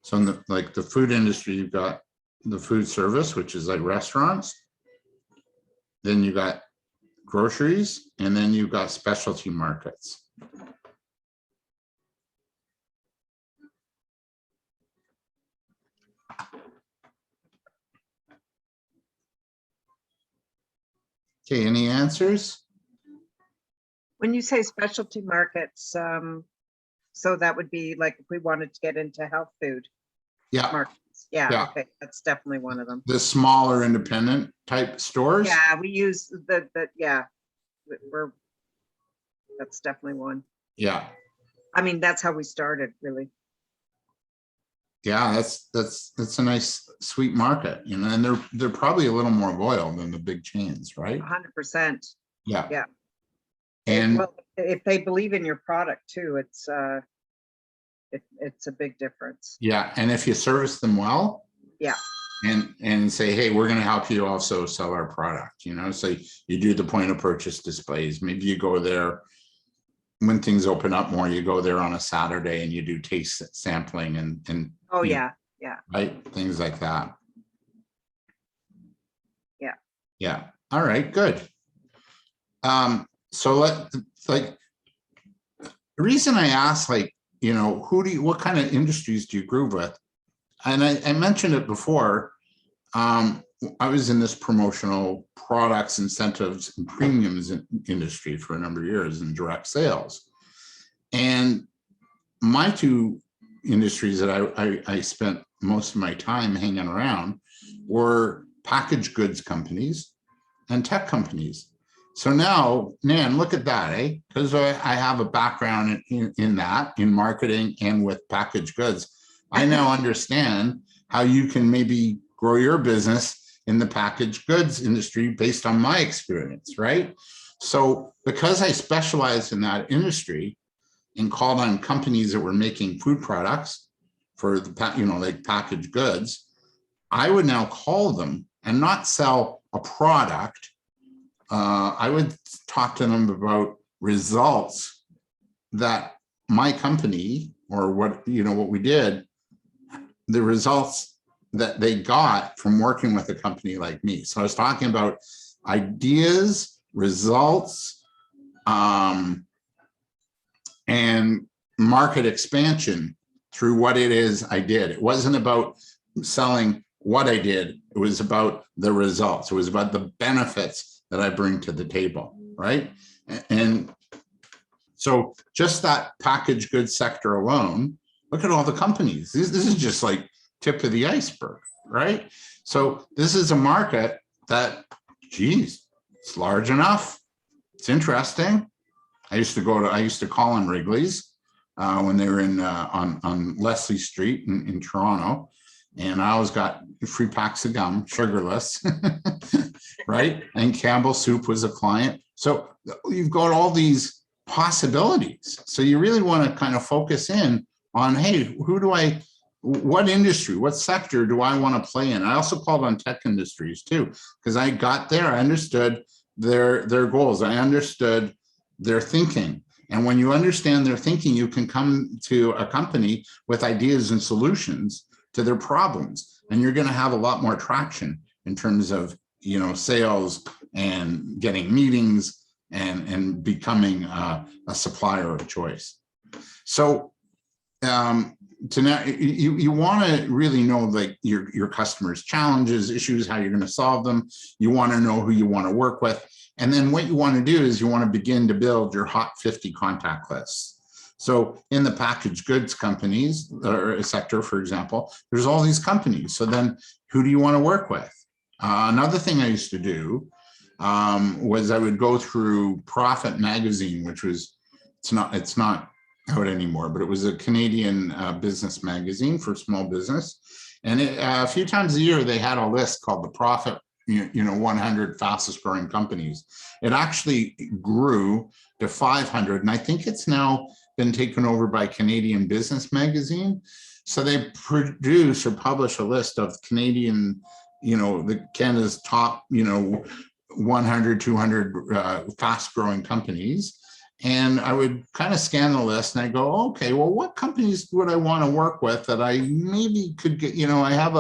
So in the food industry, you've got the food service, which is like restaurants. Then you got groceries, and then you've got specialty markets. Okay, any answers? When you say specialty markets, so that would be like if we wanted to get into health food Yeah. markets. Yeah, Yeah. okay, that's definitely one of them. The smaller independent type stores? Yeah, we use yeah, That's definitely one. Yeah. I mean, that's how we started, really. Yeah, that's a nice sweet market, you know, and they're probably a little more loyal than the big chains, right? 100%. Yeah. Yeah. And well, if they believe in your product too, it's a big difference. yeah, and if you service them well, Yeah. and say, hey, we're going to help you also sell our product, you know, so you do the point of purchase displays. Maybe you go there when things open up more, you go there on a Saturday and you do taste sampling and Oh, you know, yeah. Yeah. right, things like that. Yeah. Yeah. All right, good. So like the reason I asked, like, you know, what kind of industries do you groove with? And I mentioned it before. I was in this promotional products, incentives, and premiums industry for a number of years in direct sales. And my two industries that I spent most of my time hanging around were packaged goods companies and tech companies. So now, Nan, look at that, eh? Because I have a background in that, in marketing and with packaged goods. I now understand how you can maybe grow your business in the packaged goods industry based on my experience, right? So because I specialized in that industry and called on companies that were making food products for the, you know, like packaged goods, I would now call them and not sell a product. I would talk to them about results that my company, or what, you know, what we did, the results that they got from working with a company like me. So I was talking about ideas, results, and market expansion through what it is I did. It wasn't about selling what I did. It was about the results. It was about the benefits that I bring to the table, right? And so just that packaged goods sector alone, look at all the companies. This is just like tip of the iceberg, right? So this is a market that, geez, it's large enough. It's interesting. I used to call them Wrigley's when they were in on Leslie Street in Toronto. And I always got free packs of gum, sugarless, right? And Campbell Soup was a client. So you've got all these possibilities. So you really want to kind of focus in on, hey, what industry, what sector do I want to play in? I also called on tech industries too, because I got there, I understood their goals. I understood their thinking. And when you understand their thinking, you can come to a company with ideas and solutions to their problems. And you're going to have a lot more traction in terms of, you know, sales and getting meetings and becoming a supplier of choice. So to now, you want to really know, like, your customers' challenges, issues, how you're going to solve them. You want to know who you want to work with. And then what you want to do is you want to begin to build your hot 50 contact lists. So in the packaged goods companies or sector, for example, there's all these companies. So then who do you want to work with? Another thing I used to do was I would go through Profit magazine, which was, it's not out anymore, but it was a Canadian business magazine for small business. And a few times a year, they had a list called the Profit, 100 fastest growing companies. It actually grew to 500. And I think it's now been taken over by Canadian Business Magazine. So they produce or publish a list of Canadian, the Canada's top, 100, 200 fast growing companies. And I would kind of scan the list and I go, okay, well, what companies would I want to work with that I maybe could get, I have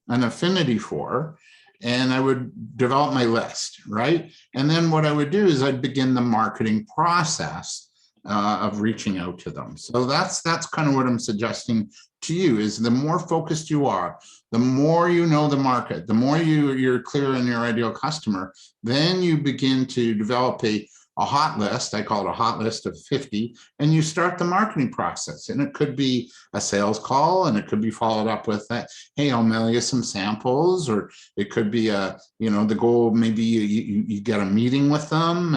an affinity for, and I would develop my list, right? And then what I would do is I'd begin the marketing process of reaching out to them. So that's kind of what I'm suggesting to you, is the more focused you are, the more you know the market, the more you're clear on your ideal customer, then you begin to develop a a hot list. I call it a hot list of 50, and you start the marketing process. And it could be a sales call, and it could be followed up with that, hey, I'll mail you some samples, or it could be the goal, maybe you get a meeting with them,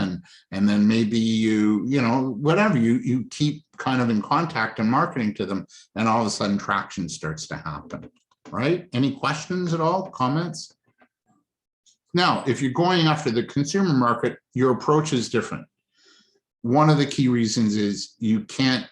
and then maybe whatever, you keep kind of in contact and marketing to them, and all of a sudden traction starts to happen, right? Any questions at all, comments? Now, if you're going after the consumer market, your approach is different. One of the key reasons is you can't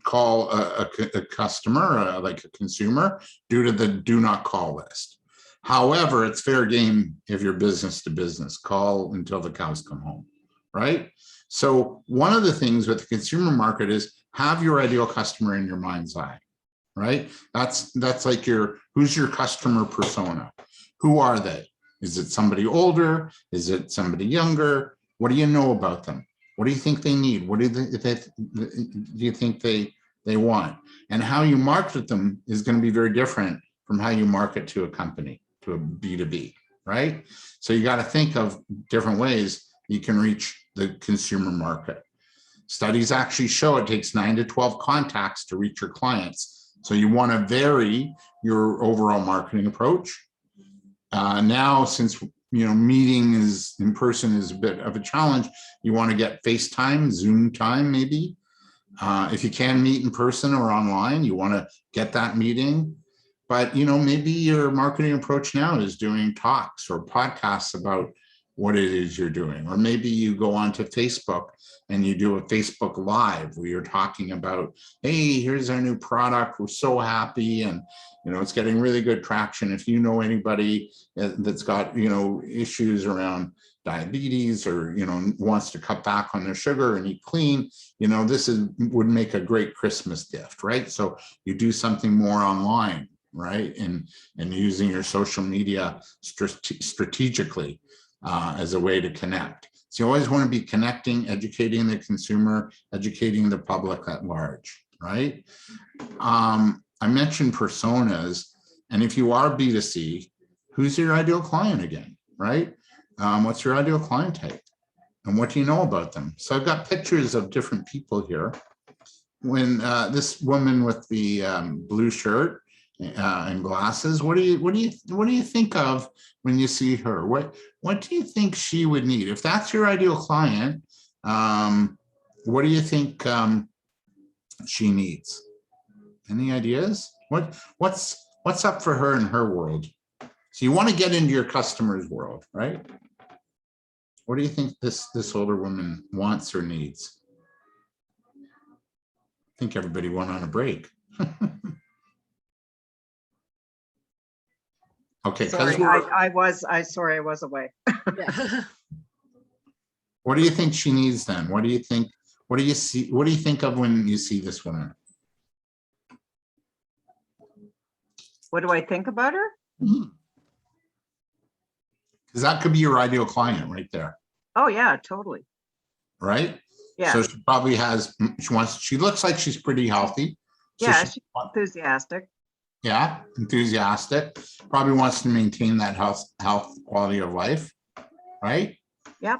call a customer, like a consumer, due to the do not call list. However, it's fair game if you're business to business, call until the cows come home, right? So one of the things with the consumer market is have your ideal customer in your mind's eye, right? That's like who's your customer persona? Who are they? Is it somebody older? Is it somebody younger? What do you know about them? What do you think they need? What do you think they want? And how you market them is going to be very different from how you market to a company, to a B2B, right? So you got to think of different ways you can reach the consumer market. Studies actually show it takes 9 to 12 contacts to reach your clients. So you want to vary your overall marketing approach. Now, since meeting is in person is a bit of a challenge, you want to get FaceTime, Zoom time, maybe. If you can meet in person or online, you want to get that meeting. But maybe your marketing approach now is doing talks or podcasts about what it is you're doing. Or maybe you go onto Facebook and you do a Facebook Live where you're talking about, hey, here's our new product. We're so happy. And, it's getting really good traction. If you know anybody that's got, issues around diabetes or, wants to cut back on their sugar and eat clean, this would make a great Christmas gift, right? So you do something more online, right? And using your social media strategically as a way to connect. So you always want to be connecting, educating the consumer, educating the public at large, right? I mentioned personas, and if you are B2C, who's your ideal client again, right? What's your ideal client type? And what do you know about them? So I've got pictures of different people here. When this woman with the blue shirt and glasses, what do you think of when you see her? What do you think she would need? If that's your ideal client, what do you think she needs? Any ideas? What's up for her in her world? So you want to get into your customer's world, right? What do you think this older woman wants or needs? I think everybody went on a break. Okay. Sorry, I was away. Yeah. What do you think she needs then? What do you think? What do you see? What do you think of when you see this woman? What do I think about her? Because that could be your ideal client right there. Oh yeah, totally. Right? Yeah. So she probably has, she looks like she's pretty healthy. So Yeah, she's enthusiastic. Yeah, enthusiastic. Probably wants to maintain that health quality of life, right? Yep.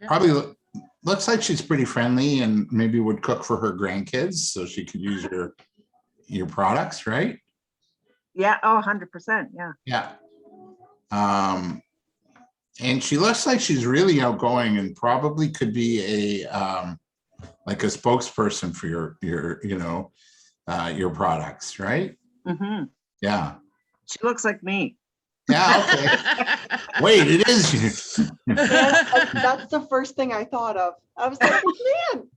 Probably looks like she's pretty friendly and maybe would cook for her grandkids so she could use your products, right? Yeah. Oh, 100%. Yeah. Yeah. And she looks like she's really outgoing and probably could be like a spokesperson for your products, right? Mm-hmm. Yeah. She looks like me. Yeah. Okay. Wait, it is you. That's the first thing I thought of. I was like, man.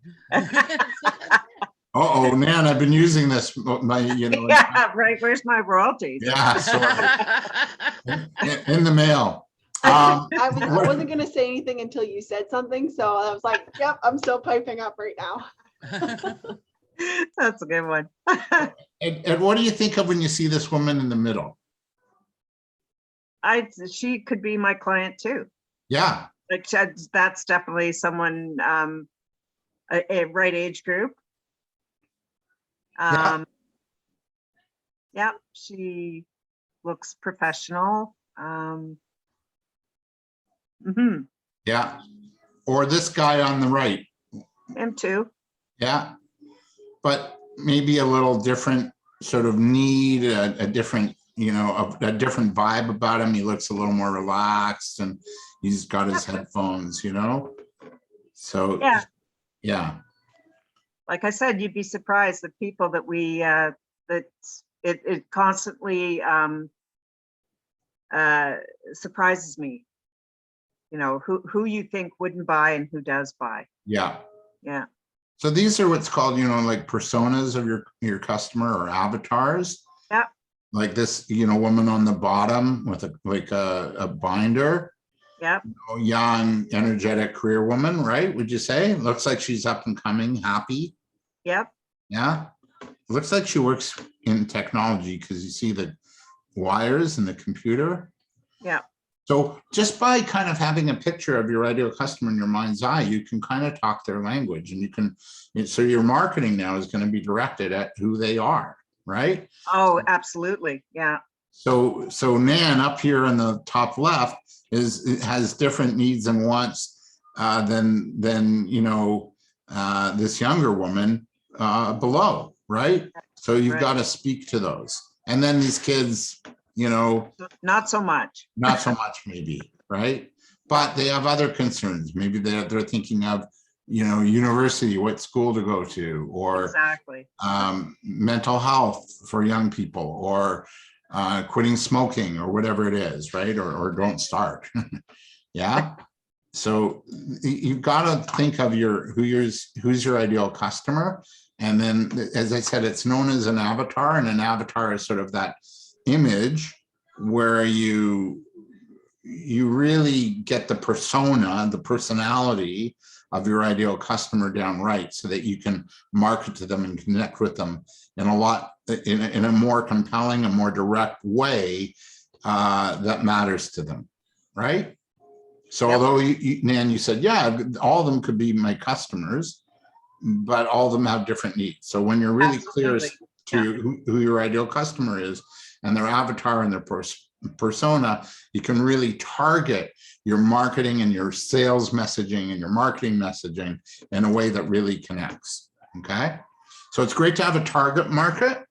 Oh, Nan, I've been using this. Yeah, right. Where's my royalties? Yeah, sorry. In the mail. I wasn't going to say anything until you said something. So I was like, yep, I'm still piping up right now. That's a good one. And what do you think of when you see this woman in the middle? She could be my client too. Yeah. Like that's definitely someone, a right age group. Yeah, she looks professional. Yeah. or this guy on the right. Him too. Yeah. But maybe a little different sort of need, a different, you know, a different vibe about him. He looks a little more relaxed and he's got his headphones, you know? So, Yeah. yeah. Like I said, you'd be surprised the people that we, that it constantly surprises me. You know, who you think wouldn't buy and who does buy. Yeah. Yeah. So these are what's called, you know, like personas of your customer or avatars. Yeah. Like this, you know, woman on the bottom with a binder. Yeah. You know, young, energetic career woman, right? Would you say? Looks like she's up and coming, happy. Yep. Yeah. Looks like she works in technology because you see the wires in the computer. Yeah. So just by kind of having a picture of your ideal customer in your mind's eye, you can kind of talk their language, and you can, so your marketing now is going to be directed at who they are, right? Oh, absolutely. Yeah. So Nan up here in the top left has different needs and wants than you know, this younger woman below, right? So you've got to speak to those. And then these kids, you know, not so much. Not so much maybe, right? But they have other concerns. Maybe they're thinking of, you know, university, what school to go to, or exactly. Mental health for young people, or quitting smoking, or whatever it is, right? Or don't start. Yeah. So you've got to think of who's your ideal customer. And then, as I said, it's known as an avatar, and an avatar is sort of that image where you really get the persona, the personality of your ideal customer down right, so that you can market to them and connect with them in a more compelling and more direct way that matters to them, right? So although Nan, you said, yeah, all of them could be my customers, but all of them have different needs. So when you're really clear as to who your ideal customer is and their avatar and their persona, you can really target your marketing and your sales messaging and your marketing messaging in a way that really connects. Okay. So it's great to have a target market,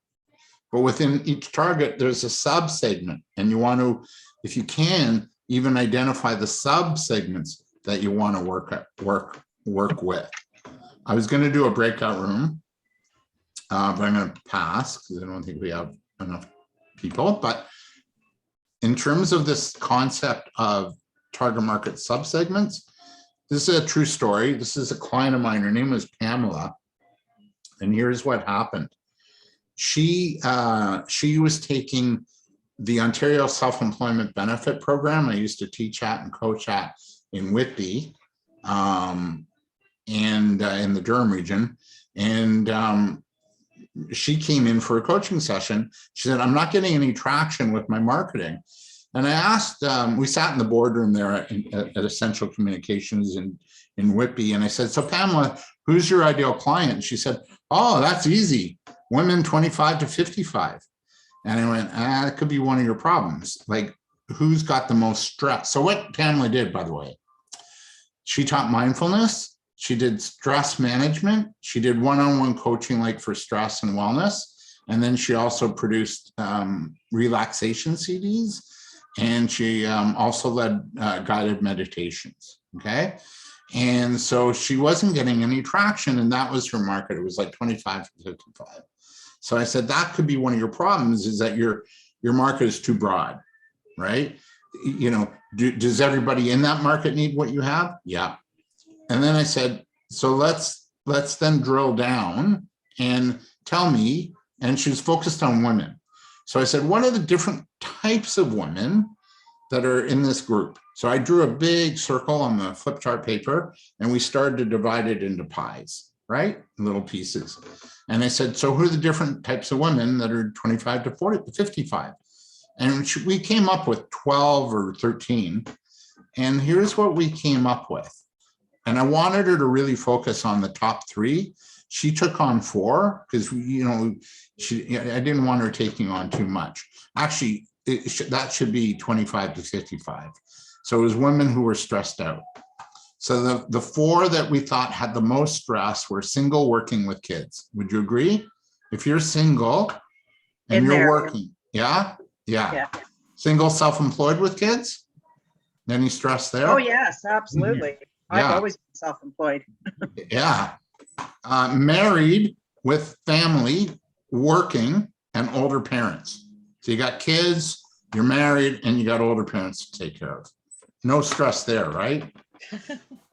but within each target, there's a sub segment, and you want to, if you can, even identify the sub segments that you want to work with. I was going to do a breakout room, but I'm going to pass because I don't think we have enough people. But in terms of this concept of target market subsegments, this is a true story. This is a client of mine. Her name was Pamela, and here's what happened. She was taking the Ontario Self-Employment Benefit Program. I used to teach at and coach at in Whitby, and in the Durham region. And she came in for a coaching session. She said, I'm not getting any traction with my marketing. And I asked, we sat in the boardroom there at Essential Communications in Whitby. And I said, so Pamela, who's your ideal client? She said, oh, that's easy. Women 25 to 55. And I went, that could be one of your problems. Like, who's got the most stress? So what Pamela did, by the way, she taught mindfulness. She did stress management. She did one-on-one coaching, like for stress and wellness. And then she also produced relaxation CDs. And she also led guided meditations, okay? And so she wasn't getting any traction, and that was her market. It was like 25 to 55. So I said, that could be one of your problems, is that your market is too broad, right? You know, does everybody in that market need what you have? Yeah. And then I said, so let's then drill down and tell me, and she was focused on women. So I said, what are the different types of women that are in this group? So I drew a big circle on the flip chart paper, and we started to divide it into pies, right? Little pieces. And I said, so who are the different types of women that are 25 to 40 to 55? And we came up with 12 or 13. And here's what we came up with. And I wanted her to really focus on the top 3. She took on 4 because, you know, I didn't want her taking on too much. Actually, that should be 25 to 55. So it was women who were stressed out. So the four that we thought had the most stress were single, working with kids. Would you agree? If you're single and In you're there. working, yeah. Yeah. Single, self-employed with kids? Any stress there? Oh, yes, absolutely. I've Yeah. always been self-employed. Yeah. Married with family, working, and older parents. So you got kids, you're married, and you got older parents to take care of. No stress there, right?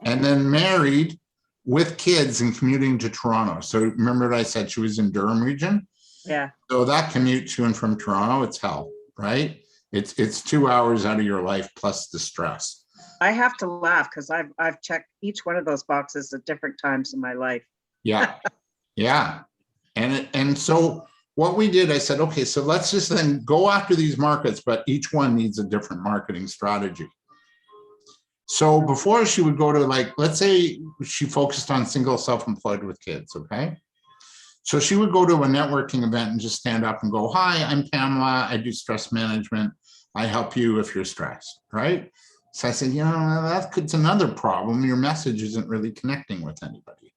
And then married with kids and commuting to Toronto. So remember what I said, she was in Durham region? Yeah. So that commute to and from Toronto, it's hell, right? It's 2 hours out of your life plus the stress. I have to laugh because I've checked each one of those boxes at different times in my life. Yeah. Yeah. And so what we did, I said, okay, so let's just then go after these markets, but each one needs a different marketing strategy. So before she would go to, like, let's say she focused on single, self-employed with kids, okay? So she would go to a networking event and just stand up and go, hi, I'm Pamela, I do stress management. I help you if you're stressed, right? So I said, that's another problem. Your message isn't really connecting with anybody.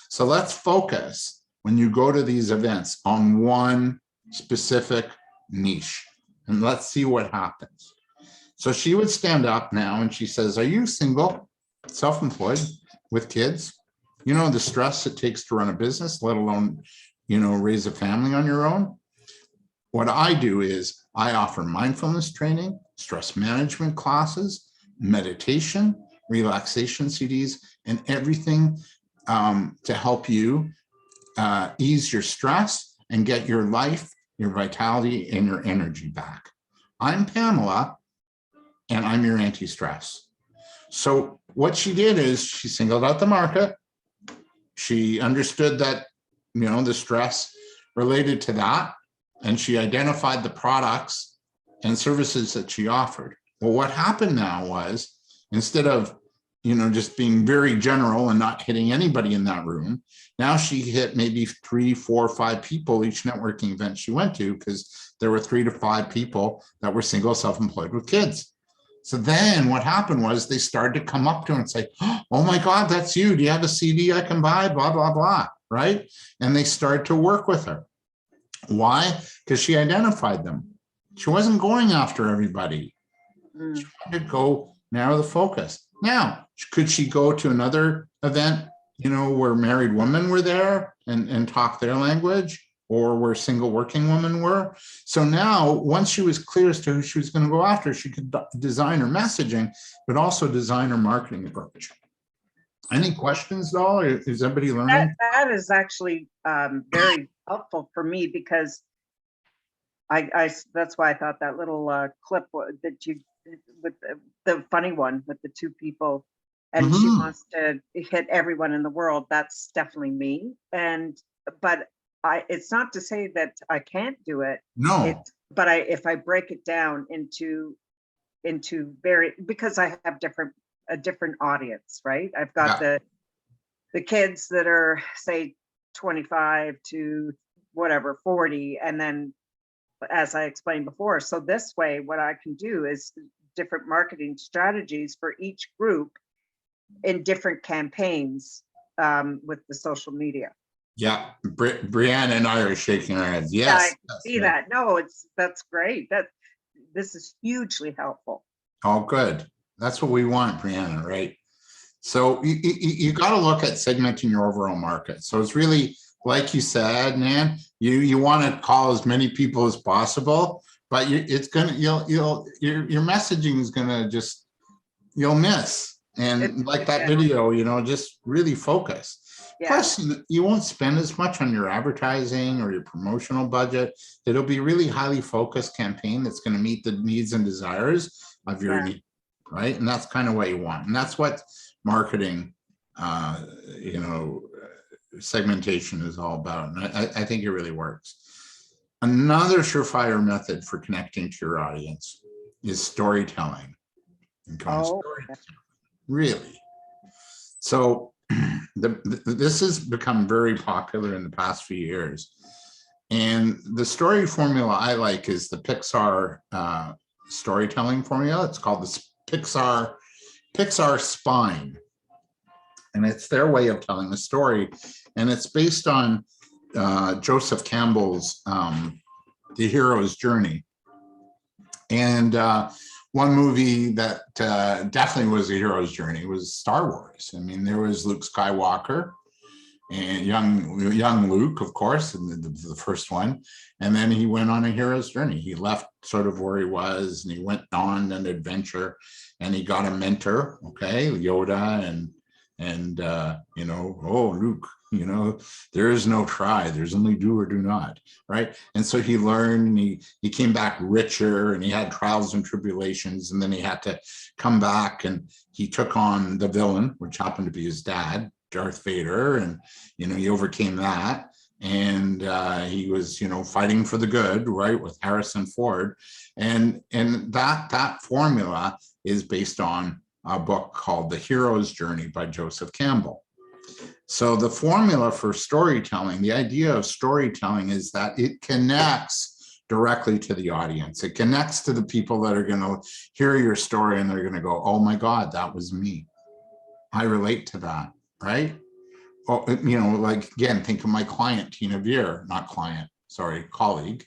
So let's focus when you go to these events on one specific niche and let's see what happens. So she would stand up now and she says, are you single, self-employed with kids? You know the stress it takes to run a business, let alone, raise a family on your own? What I do is I offer mindfulness training, stress management classes, meditation, relaxation CDs, and everything to help you ease your stress and get your life, your vitality, and your energy back. I'm Pamela, and I'm your anti-stress. So what she did is she singled out the market. She understood that, the stress related to that, and she identified the products and services that she offered. Well, what happened now was, instead of, just being very general and not hitting anybody in that room, now she hit maybe 3, 4, 5 people each networking event she went to, because there were 3 to 5 people that were single, self-employed with kids. So then what happened was they started to come up to her and say, oh my God, that's you. Do you have a CD I can buy? Blah, blah, blah, right? And they started to work with her. Why? Because she identified them. She wasn't going after everybody. She wanted to go narrow the focus. Now, could she go to another event, where married women were there and talk their language, or where single working women were? So now, once she was clear as to who she was going to go after, she could design her messaging, but also design her marketing approach. Any questions at all? Is everybody learning? That is actually very helpful for me, because I that's why I thought that little clip that you with the funny one with the 2 people, and she wants to hit everyone in the world. That's definitely me. But it's not to say that I can't do it. No. But if I break it down into because I have a different audience, right? I've got the kids that are, say, 25 to whatever, 40, and then, as I explained before, so this way what I can do is different marketing strategies for each group in different campaigns with the social media. Yeah, Brianna and I are shaking our heads. Yes, I see that. No, that's great. This is hugely helpful. Oh, good. That's what we want, Brianna, right? So you got to look at segmenting your overall market. So it's really, like you said, Nan, you want to call as many people as possible, but your messaging is gonna you'll miss. And like that video, just really focus. Yeah. Plus, you won't spend as much on your advertising or your promotional budget. It'll be really highly focused campaign that's going to meet the needs and desires of your need, right? And that's kind of what you want. And that's what marketing, segmentation is all about. And I think it really works. Another surefire method for connecting to your audience is storytelling. Really. So this has become very popular in the past few years. And the story formula I like is the Pixar storytelling formula. It's called the Pixar Spine. And it's their way of telling a story. And it's based on Joseph Campbell's The Hero's Journey. And one movie that definitely was a hero's journey was Star Wars. I mean, there was Luke Skywalker and young Luke, of course, in the first one. And then he went on a hero's journey. He left sort of where he was, and he went on an adventure, and he got a mentor, okay, Yoda, and you know, oh, Luke, you know, there is no try, there's only do or do not, right? And so he learned, and he came back richer, and he had trials and tribulations, and then he had to come back, and he took on the villain, which happened to be his dad, Darth Vader, and you know, he overcame that, and he was, you know, fighting for the good, right, with Harrison Ford, and that formula is based on a book called The Hero's Journey by Joseph Campbell. So the formula for storytelling, the idea of storytelling is that it connects directly to the audience. It connects to the people that are going to hear your story, and they're going to go, oh my God, that was me. I relate to that, right? Oh, you know, like, again, think of my client, Tina Veer, not client, sorry, colleague,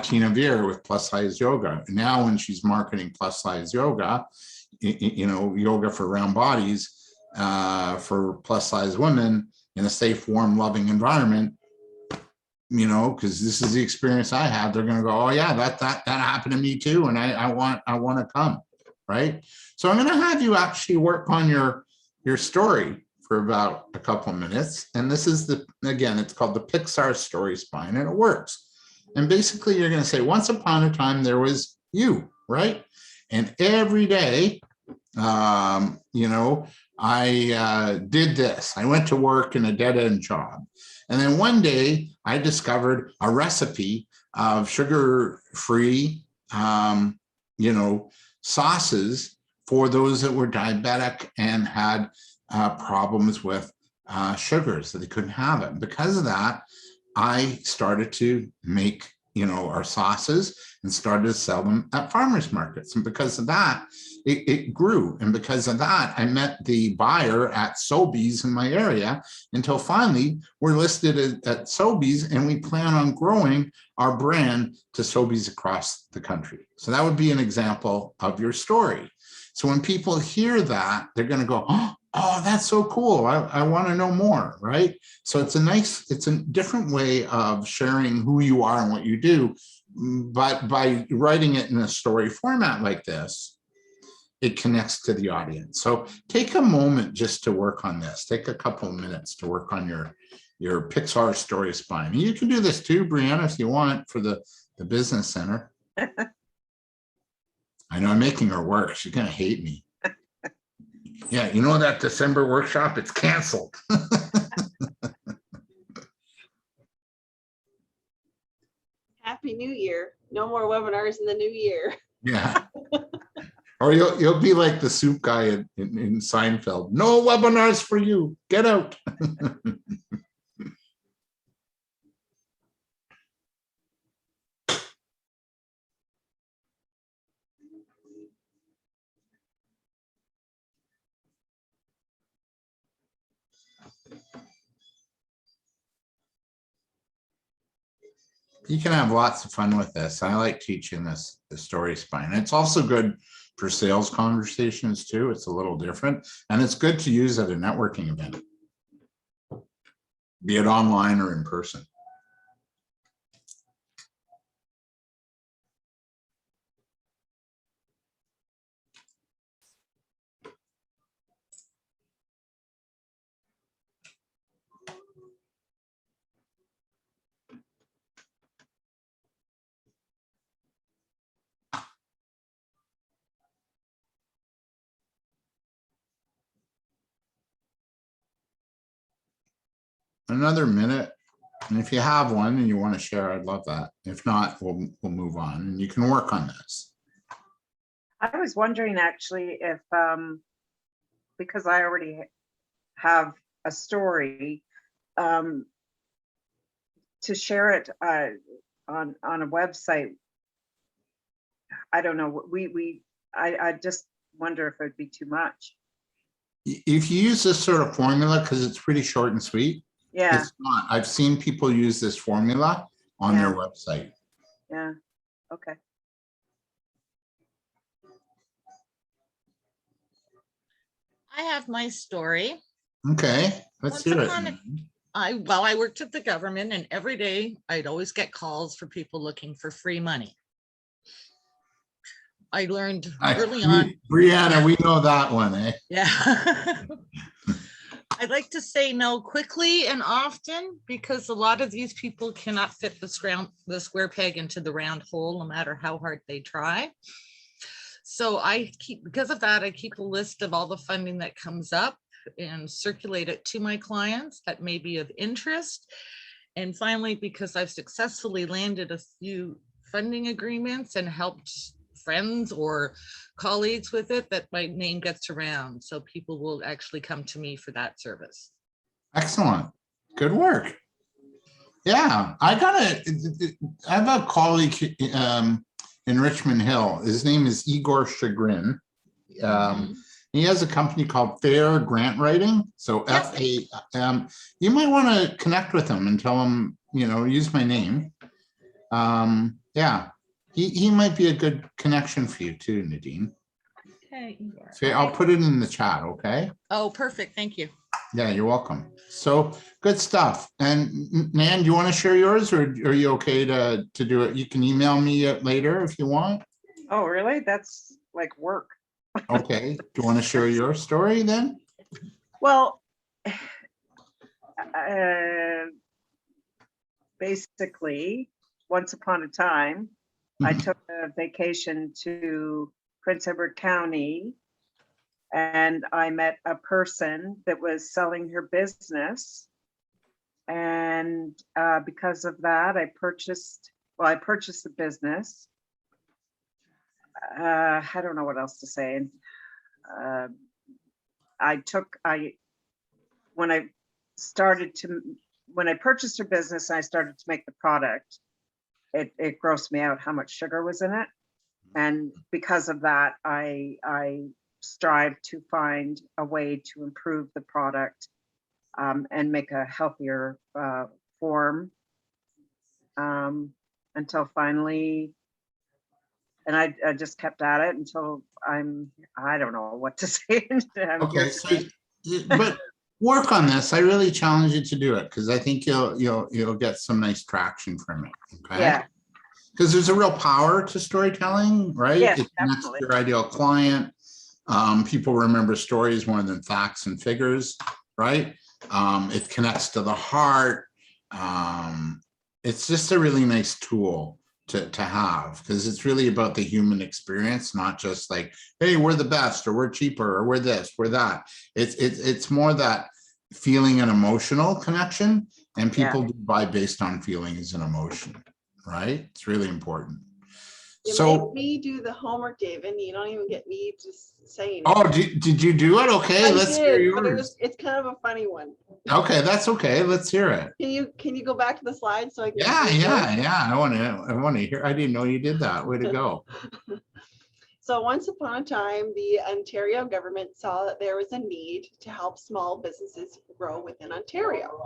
Tina Veer with Plus Size Yoga. Now when she's marketing Plus Size Yoga, you know, yoga for round bodies, for plus size women in a safe, warm, loving environment, you know, because this is the experience I had, they're going to go, oh yeah, that happened to me too. And I want to come, right? So I'm going to have you actually work on your story for about a couple of minutes. And this is again, it's called the Pixar story spine, and it works. And basically you're going to say, once upon a time, there was you, right? And every day, you know, I did this. I went to work in a dead-end job. And then one day I discovered a recipe of sugar-free, you know, sauces for those that were diabetic and had problems with sugar, so they couldn't have it. And because of that, I started to make, you know, our sauces and started to sell them at farmers markets. And because of that, it grew. And because of that, I met the buyer at Sobeys in my area, until finally we're listed at Sobeys, and we plan on growing our brand to Sobeys across the country. So that would be an example of your story. So when people hear that, they're going to go, oh, that's so cool. I want to know more, right? So it's a different way of sharing who you are and what you do. But by writing it in a story format like this, it connects to the audience. So take a moment just to work on this. Take a couple of minutes to work on your Pixar story spine. And you can do this too, Brianna, if you want, for the business center. I know I'm making her work. She's going to hate me. Yeah, you know that December workshop, it's canceled. Happy New Year. No more webinars in the new year. Yeah. Or you'll be like the soup guy in Seinfeld. No webinars for you. Get out. You can have lots of fun with this. I like teaching the story spine. It's also good for sales conversations too. It's a little different, and it's good to use at a networking event, be it online or in person. Another minute, and if you have one and you want to share, I'd love that. If not, we'll move on, and you can work on this. I was wondering actually if, because I already have a story, to share it on a website. I don't know. I just wonder if it'd be too much. if you use this sort of formula, because it's pretty short and sweet, Yeah, it's not. I've seen people use this formula on their Yeah. website. yeah, okay. I have my story. Okay, let's Once hear it. upon a- I worked at the government, and every day I'd always get calls for people looking for free money. I learned early on. Brianna, we know that one, eh? Yeah. I'd like to say no quickly and often, because a lot of these people cannot fit the square peg into the round hole, no matter how hard they try. So because of that, I keep a list of all the funding that comes up and circulate it to my clients that may be of interest. And finally, because I've successfully landed a few funding agreements and helped friends or colleagues with it, that my name gets around. So people will actually come to me for that service. Excellent. Good work. Yeah, I have a colleague in Richmond Hill. His name is Igor Chagrin. He has a company called Fair Grant Writing. So Yep. FA. You might want to connect with him and tell him, use my name. Yeah, he might be a good connection for you too, Nadine. Okay, Igor. So I'll put it in the chat. Okay. Oh, perfect. Thank you. Yeah, you're welcome. So good stuff. And Nan, do you want to share yours, or are you okay to do it? You can email me later if you want. Oh, really? That's like work. Okay. Do you want to share your story then? Well, basically, once upon a time, I took a vacation to Prince Edward County, and I met a person that was selling her business. And because of that, I purchased the business. I don't know what else to say. When I purchased her business, I started to make the product. It grossed me out how much sugar was in it. And because of that, I strive to find a way to improve the product and make a healthier form until finally, and I just kept at it until I don't know what to say. Okay, but work on this. I really challenge you to do it, because I think you'll get some nice traction from it. Okay. Yeah. Because there's a real power to storytelling, right? Yes, It connects absolutely. to your ideal client. People remember stories more than facts and figures, right? It connects to the heart. It's just a really nice tool to have, because it's really about the human experience, not just like, hey, we're the best, or we're cheaper, or we're this, we're that. It's more that feeling and emotional connection, and people do buy based on feelings and emotion, right? It's really important. You So make me do the homework, David. You don't even get me just saying. oh, did you do it? Okay, let's hear But yours. it's kind of a funny one. Okay, that's okay. Let's hear it. Can you go back to the slide so I can? Yeah. I want to hear. I didn't know you did that. Way to go. So once upon a time, the Ontario government saw that there was a need to help small businesses grow within Ontario.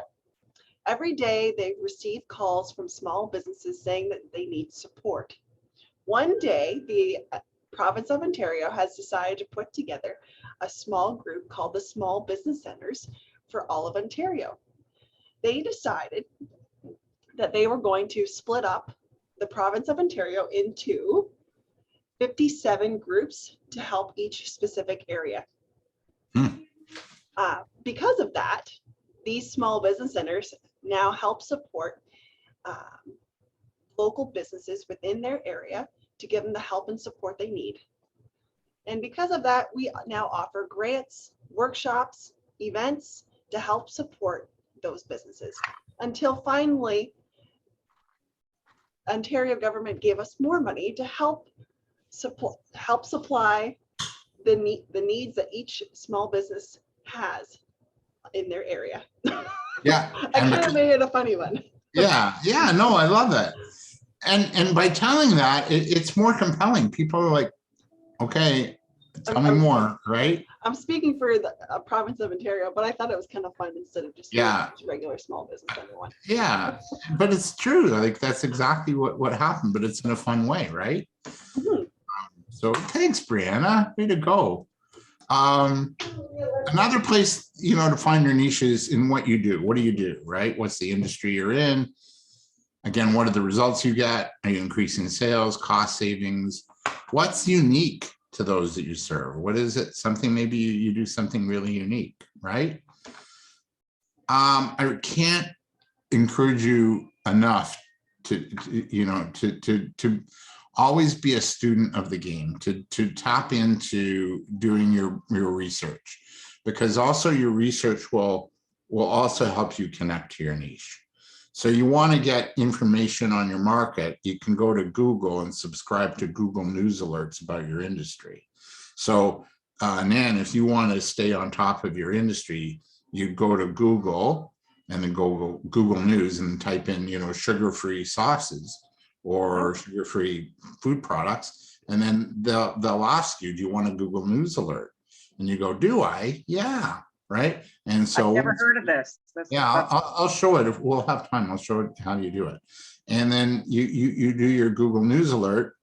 Every day they receive calls from small businesses saying that they need support. One day, the province of Ontario has decided to put together a small group called the Small Business Centers for all of Ontario. They decided that they were going to split up the province of Ontario into 57 groups to help each specific area. Because of that, these small business centers now help support local businesses within their area to give them the help and support they need. And because of that, we now offer grants, workshops, events to help support those businesses, until finally Ontario government gave us more money to help supply the needs that each small business has in their area. Yeah. I kind of made it a funny one. Yeah. No, I love that. And by telling that, it's more compelling. People are like, okay, tell me more, right? I'm speaking for the province of Ontario, but I thought it was kind of fun instead of just regular small business everyone. Yeah, but it's true. Like that's exactly what happened, but it's in a fun way, right? Mhm. So thanks, Brianna. Way to go. Another place, to find your niche is in what you do. What do you do, right? What's the industry you're in? Again, what are the results you get? Are you increasing sales, cost savings? What's unique to those that you serve? What is it? Something, maybe you do something really unique, right? I can't encourage you enough to always be a student of the game, to tap into doing your research, because also your research will also help you connect to your niche. So you want to get information on your market, you can go to Google and subscribe to Google News alerts about your industry. So Nan, if you want to stay on top of your industry, you go to Google and then go Google News and type in, sugar-free sauces or sugar-free food products. And then they'll ask you, do you want a Google News alert? And you go, do I? Yeah. Right. And so I've never heard of this. I'll show it if we'll have time. I'll show it how you do it. And then you do your Google News alert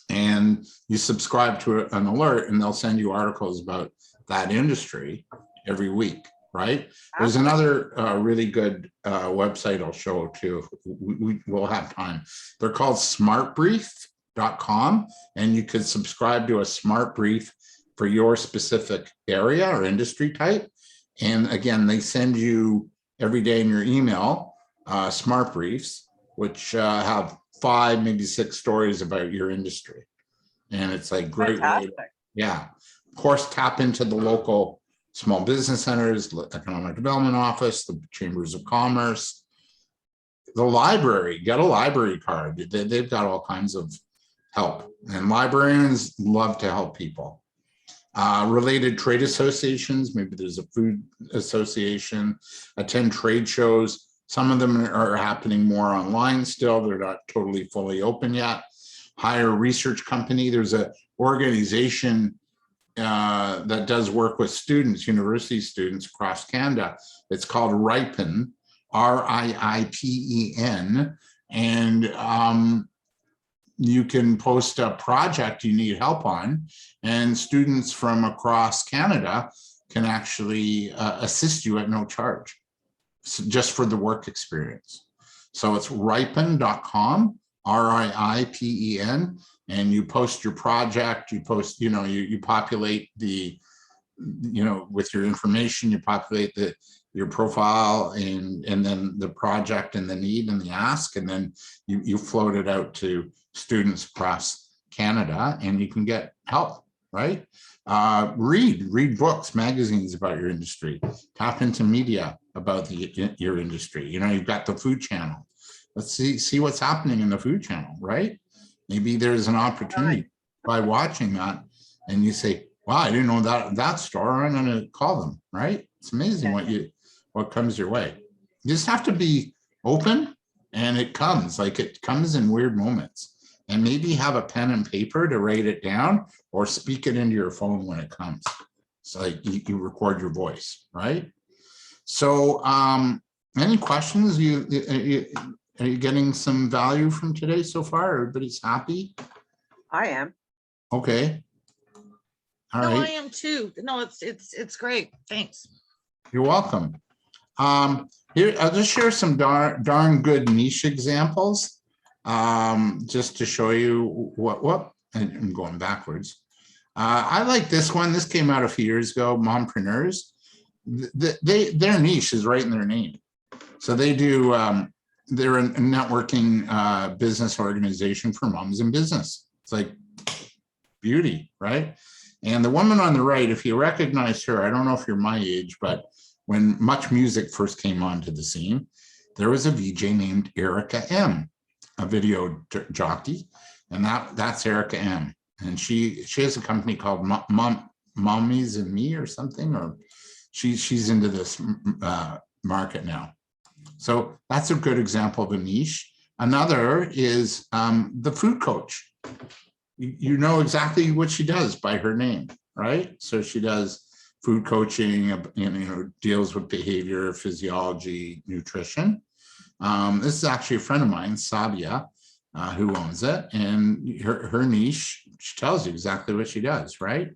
and you subscribe to an alert, and they'll send you articles about that industry every week. Right. There's another really good website I'll show too. We'll have time. They're called smartbrief.com, and you could subscribe to a smart brief for your specific area or industry type. And again, they send you every day in your email smart briefs, which have 5, maybe 6 stories about your industry. And it's like great way. Yeah. Of course, tap into the local small business centers, economic development office, the chambers of commerce, the library. Get a library card. They've got all kinds of help, and librarians love to help people. Related trade associations, maybe there's a food association, attend trade shows. Some of them are happening more online still. They're not totally fully open yet. Hire a research company. There's an organization that does work with students, university students across Canada. It's called RIPEN, RIIPEN, and you can post a project you need help on, and students from across Canada can actually assist you at no charge, just for the work experience. So it's ripen.com, RIIPEN, and you post your project, you post, you populate the, with your information, you populate your profile and then the project and the need and the ask, and then you float it out to students across Canada, and you can get help, right? Read books, magazines about your industry, tap into media about your industry. You've got the food channel. Let's see what's happening in the food channel, right? Maybe there's an opportunity by watching that, and you say, wow, I didn't know that store. I'm going to call them, right? It's amazing what comes your way. You just have to be open, and it comes in weird moments. And maybe have a pen and paper to write it down, or speak it into your phone when it comes. So like you record your voice, right? So any questions? Are you getting some value from today so far? Everybody's happy? I am. Okay. All right. I am too. No, it's great. Thanks. You're welcome. Here, I'll just share some darn good niche examples. Just to show you what I'm going backwards. I like this one. This came out a few years ago. Mompreneurs. Their niche is right in their name. So they do. They're a networking business organization for moms in business. It's like beauty, right? And the woman on the right, if you recognize her, I don't know if you're my age, but when Much Music first came onto the scene, there was a VJ named Erica M, a video jockey, and that's Erica M. And she has a company called Mommies and Me or something, or she's into this market now. So that's a good example of a niche. Another is the food coach. You know exactly what she does by her name. right? So she does food coaching, deals with behavior, physiology, nutrition. This is actually a friend of mine, Sabia, who owns it, and her niche, she tells you exactly what she does, right?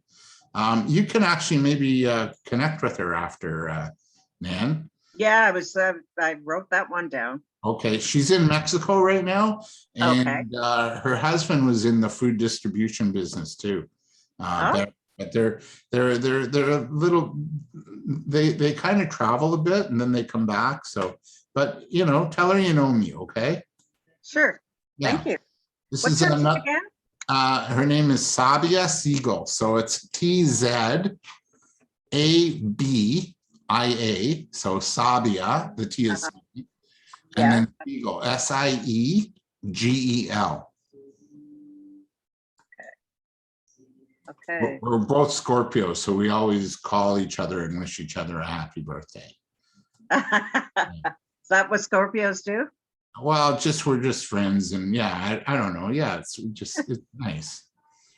You can actually maybe connect with her after, Nan. Yeah, I wrote that one down. Okay, she's in Mexico right now, and Okay. her husband was in the food distribution business too. Oh. But they're a little, they kind of travel a bit and then they come back. So, but tell her you know me, okay? Sure. Yeah. Thank you. This What's is her name again? her name is Sabia Siegel. So it's TZABIA. So Sabia, the T is and then Siegel, SIEGEL. Okay. We're both Scorpios, so we always call each other and wish each other a happy birthday. Is that what Scorpios do? Well, we're just friends, and yeah, I don't know. Yeah, it's nice.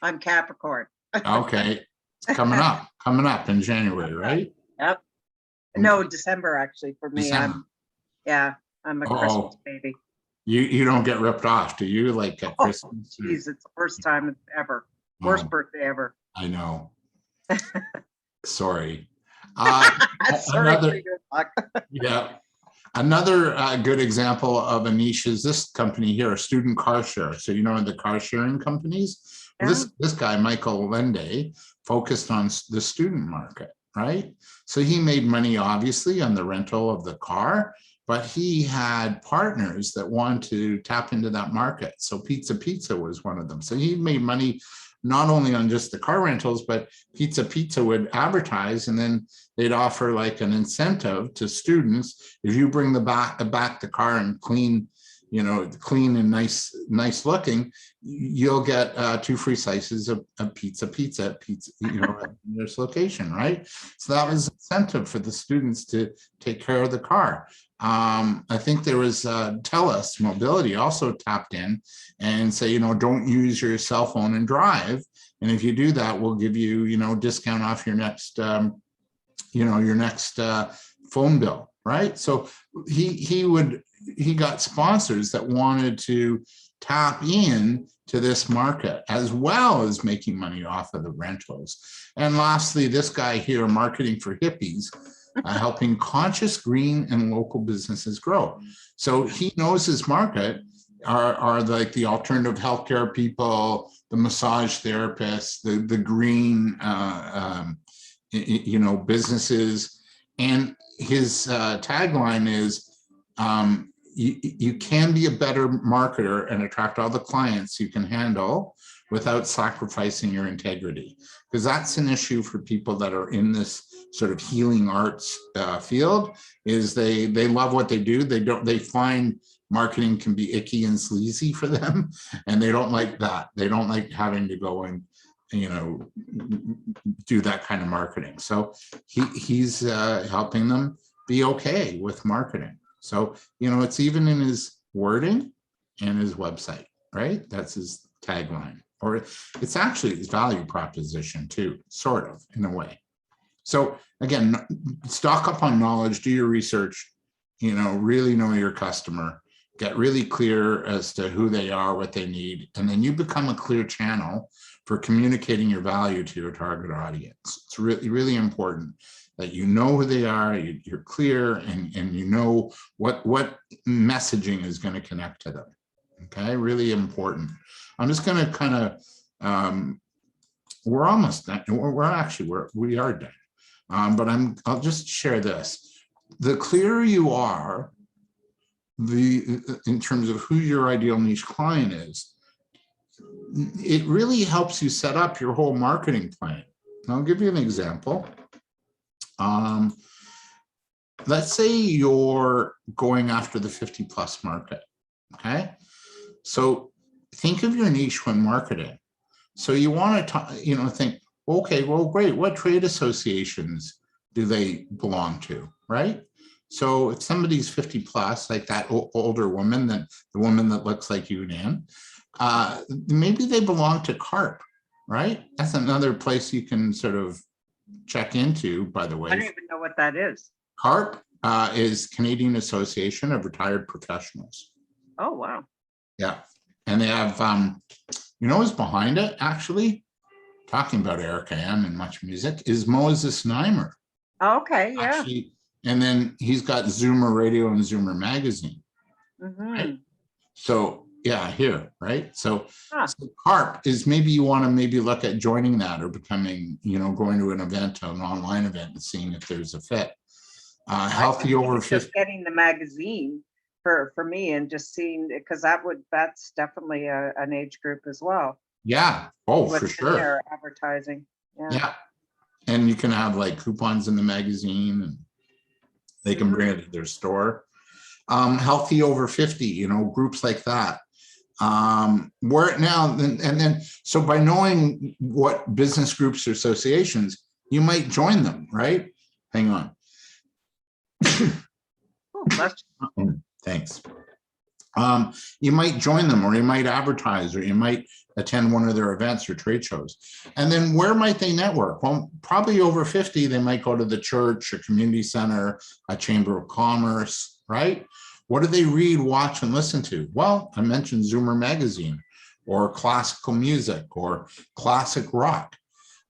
I'm Capricorn. Okay, it's coming up in January, right? Yep. No, December actually for me. December. I'm a Christmas baby. You don't get ripped off, do you? Like at Christmas? Geez, it's the first time ever. Worst birthday ever. I know. Sorry. Sorry. Another good example of a niche is this company here, a student car share. So the car sharing companies. Well, this guy Michael Lende focused on the student market, right? So he made money obviously on the rental of the car, but he had partners that wanted to tap into that market. So Pizza was one of them. So he made money not only on just the car rentals, but Pizza would advertise, and then they'd offer like an incentive to students. If you bring back the car and clean and nice looking, you'll get 2 free slices of pizza at this location, right? So that was incentive for the students to take care of the car. I think there was TELUS Mobility also tapped in and say, don't use your cell phone and drive. And if you do that, we'll give you, discount off your next, phone bill, right? So he got sponsors that wanted to tap in to this market as well as making money off of the rentals. And lastly, this guy here, Marketing for Hippies, helping conscious green and local businesses grow. So he knows his market are like the alternative healthcare people, the massage therapists, the green businesses. And his tagline is you can be a better marketer and attract all the clients you can handle without sacrificing your integrity, because that's an issue for people that are in this sort of healing arts field. Is they love what they do. They find marketing can be icky and sleazy for them, and they don't like that. They don't like having to go and do that kind of marketing. So he's helping them be okay with marketing. So it's even in his wording and his website, right? That's his tagline, or it's actually his value proposition too, sort of, in a way. So again, stock up on knowledge, do your research, really know your customer, get really clear as to who they are, what they need, and then you become a clear channel for communicating your value to your target audience. It's really, really important that you know who they are, you're clear, and you know what messaging is going to connect to them. Okay, really important. I'm just going to kind of, we're almost done. We are done. But I'll just share this. The clearer you are, in terms of who your ideal niche client is, it really helps you set up your whole marketing plan. I'll give you an example. Let's say you're going after the 50+ market. Okay, so think of your niche when marketing. So you want to think, okay, well, great, what trade associations do they belong to, right? So if somebody's 50+, like that older woman, the woman that looks like you, Nan, maybe they belong to CARP, right? That's another place you can sort of check into, by the I way. don't even know what that is. CARP is Canadian Association of Retired Professionals. Oh, wow. Yeah. And they have, you know who's behind it, actually? Talking about Erica M and Much Music is Moses Neimer. Okay, yeah. Actually, and then he's got Zoomer Radio and Zoomer Magazine. Right? So yeah, here, right? So, so CARP is, maybe you want to maybe look at joining that or becoming, you know, going to an event, an online event, and seeing if there's a fit. Healthy over 50. Just getting the magazine for me and just seeing, because that's definitely an age group as well. Yeah. Oh, What's for in sure. their advertising. Yeah. And you can have like coupons in the magazine, and they can bring it to their store. Healthy over 50, you know, groups like that. Where now, and then, so by knowing what business groups or associations, you might join them, right? Hang on. Thanks. You might join them, or you might advertise, or you might attend one of their events or trade shows. And then where might they network? Well, probably over 50, they might go to the church, a community center, a chamber of commerce, right? What do they read, watch, and listen to? Well, I mentioned Zoomer Magazine, or classical music, or classic rock.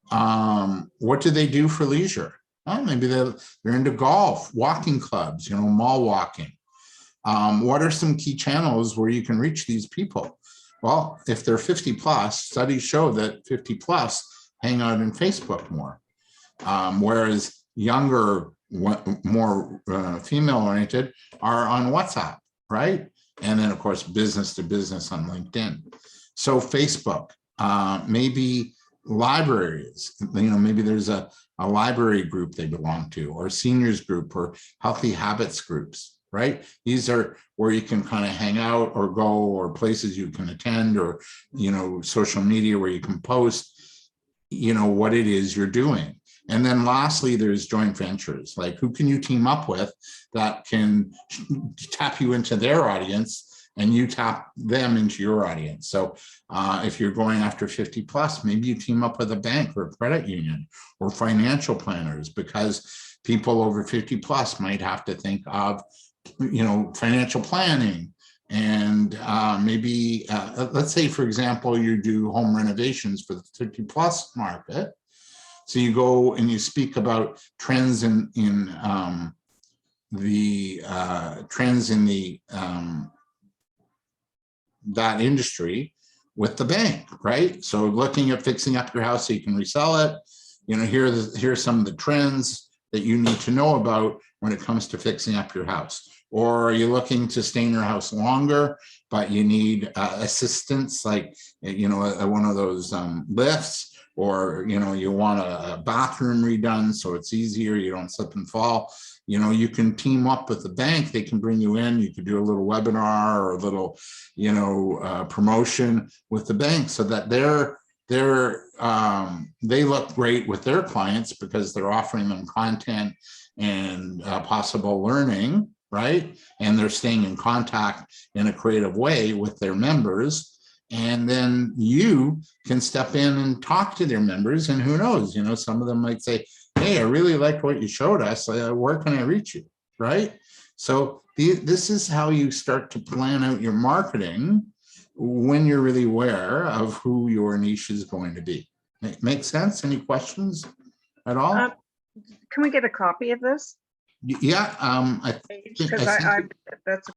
What do they do for leisure? Well, maybe they're into golf, walking clubs, you know, mall walking. What are some key channels where you can reach these people? Well, if they're 50 plus, studies show that 50 plus hang out in Facebook more, whereas younger, more female oriented are on WhatsApp, right? And then of course, business to business on LinkedIn. So Facebook, maybe libraries, you know, maybe there's a library group they belong to, or seniors group, or healthy habits groups. Right? These are where you can kind of hang out or go, or places you can attend, or, you know, social media where you can post, you know, what it is you're doing. And then lastly, there's joint ventures. Like, who can you team up with that can tap you into their audience and you tap them into your audience? So if you're going after 50 plus, maybe you team up with a bank or a credit union or financial planners, because people over 50 plus might have to think of, you know, financial planning. And maybe, let's say, for example, you do home renovations for the 50 plus market. So you go and you speak about trends in that industry with the bank, right? So looking at fixing up your house so you can resell it. You know, here's some of the trends that you need to know about when it comes to fixing up your house. Or are you looking to stay in your house longer, but you need assistance, like, you know, one of those lifts, or, you know, you want a bathroom redone so it's easier, you don't slip and fall. You know, you can team up with the bank. They can bring you in. You could do a little webinar or a little, you know, promotion with the bank, so that they look great with their clients, because they're offering them content and possible learning, right? And they're staying in contact in a creative way with their members. And then you can step in and talk to their members, and who knows, you know, some of them might say, hey, I really liked what you showed us. Where can I reach you, right? So this is how you start to plan out your marketing when you're really aware of who your niche is going to be. Make sense? Any questions at all? Can we get a copy of this? Yeah, I think Because that's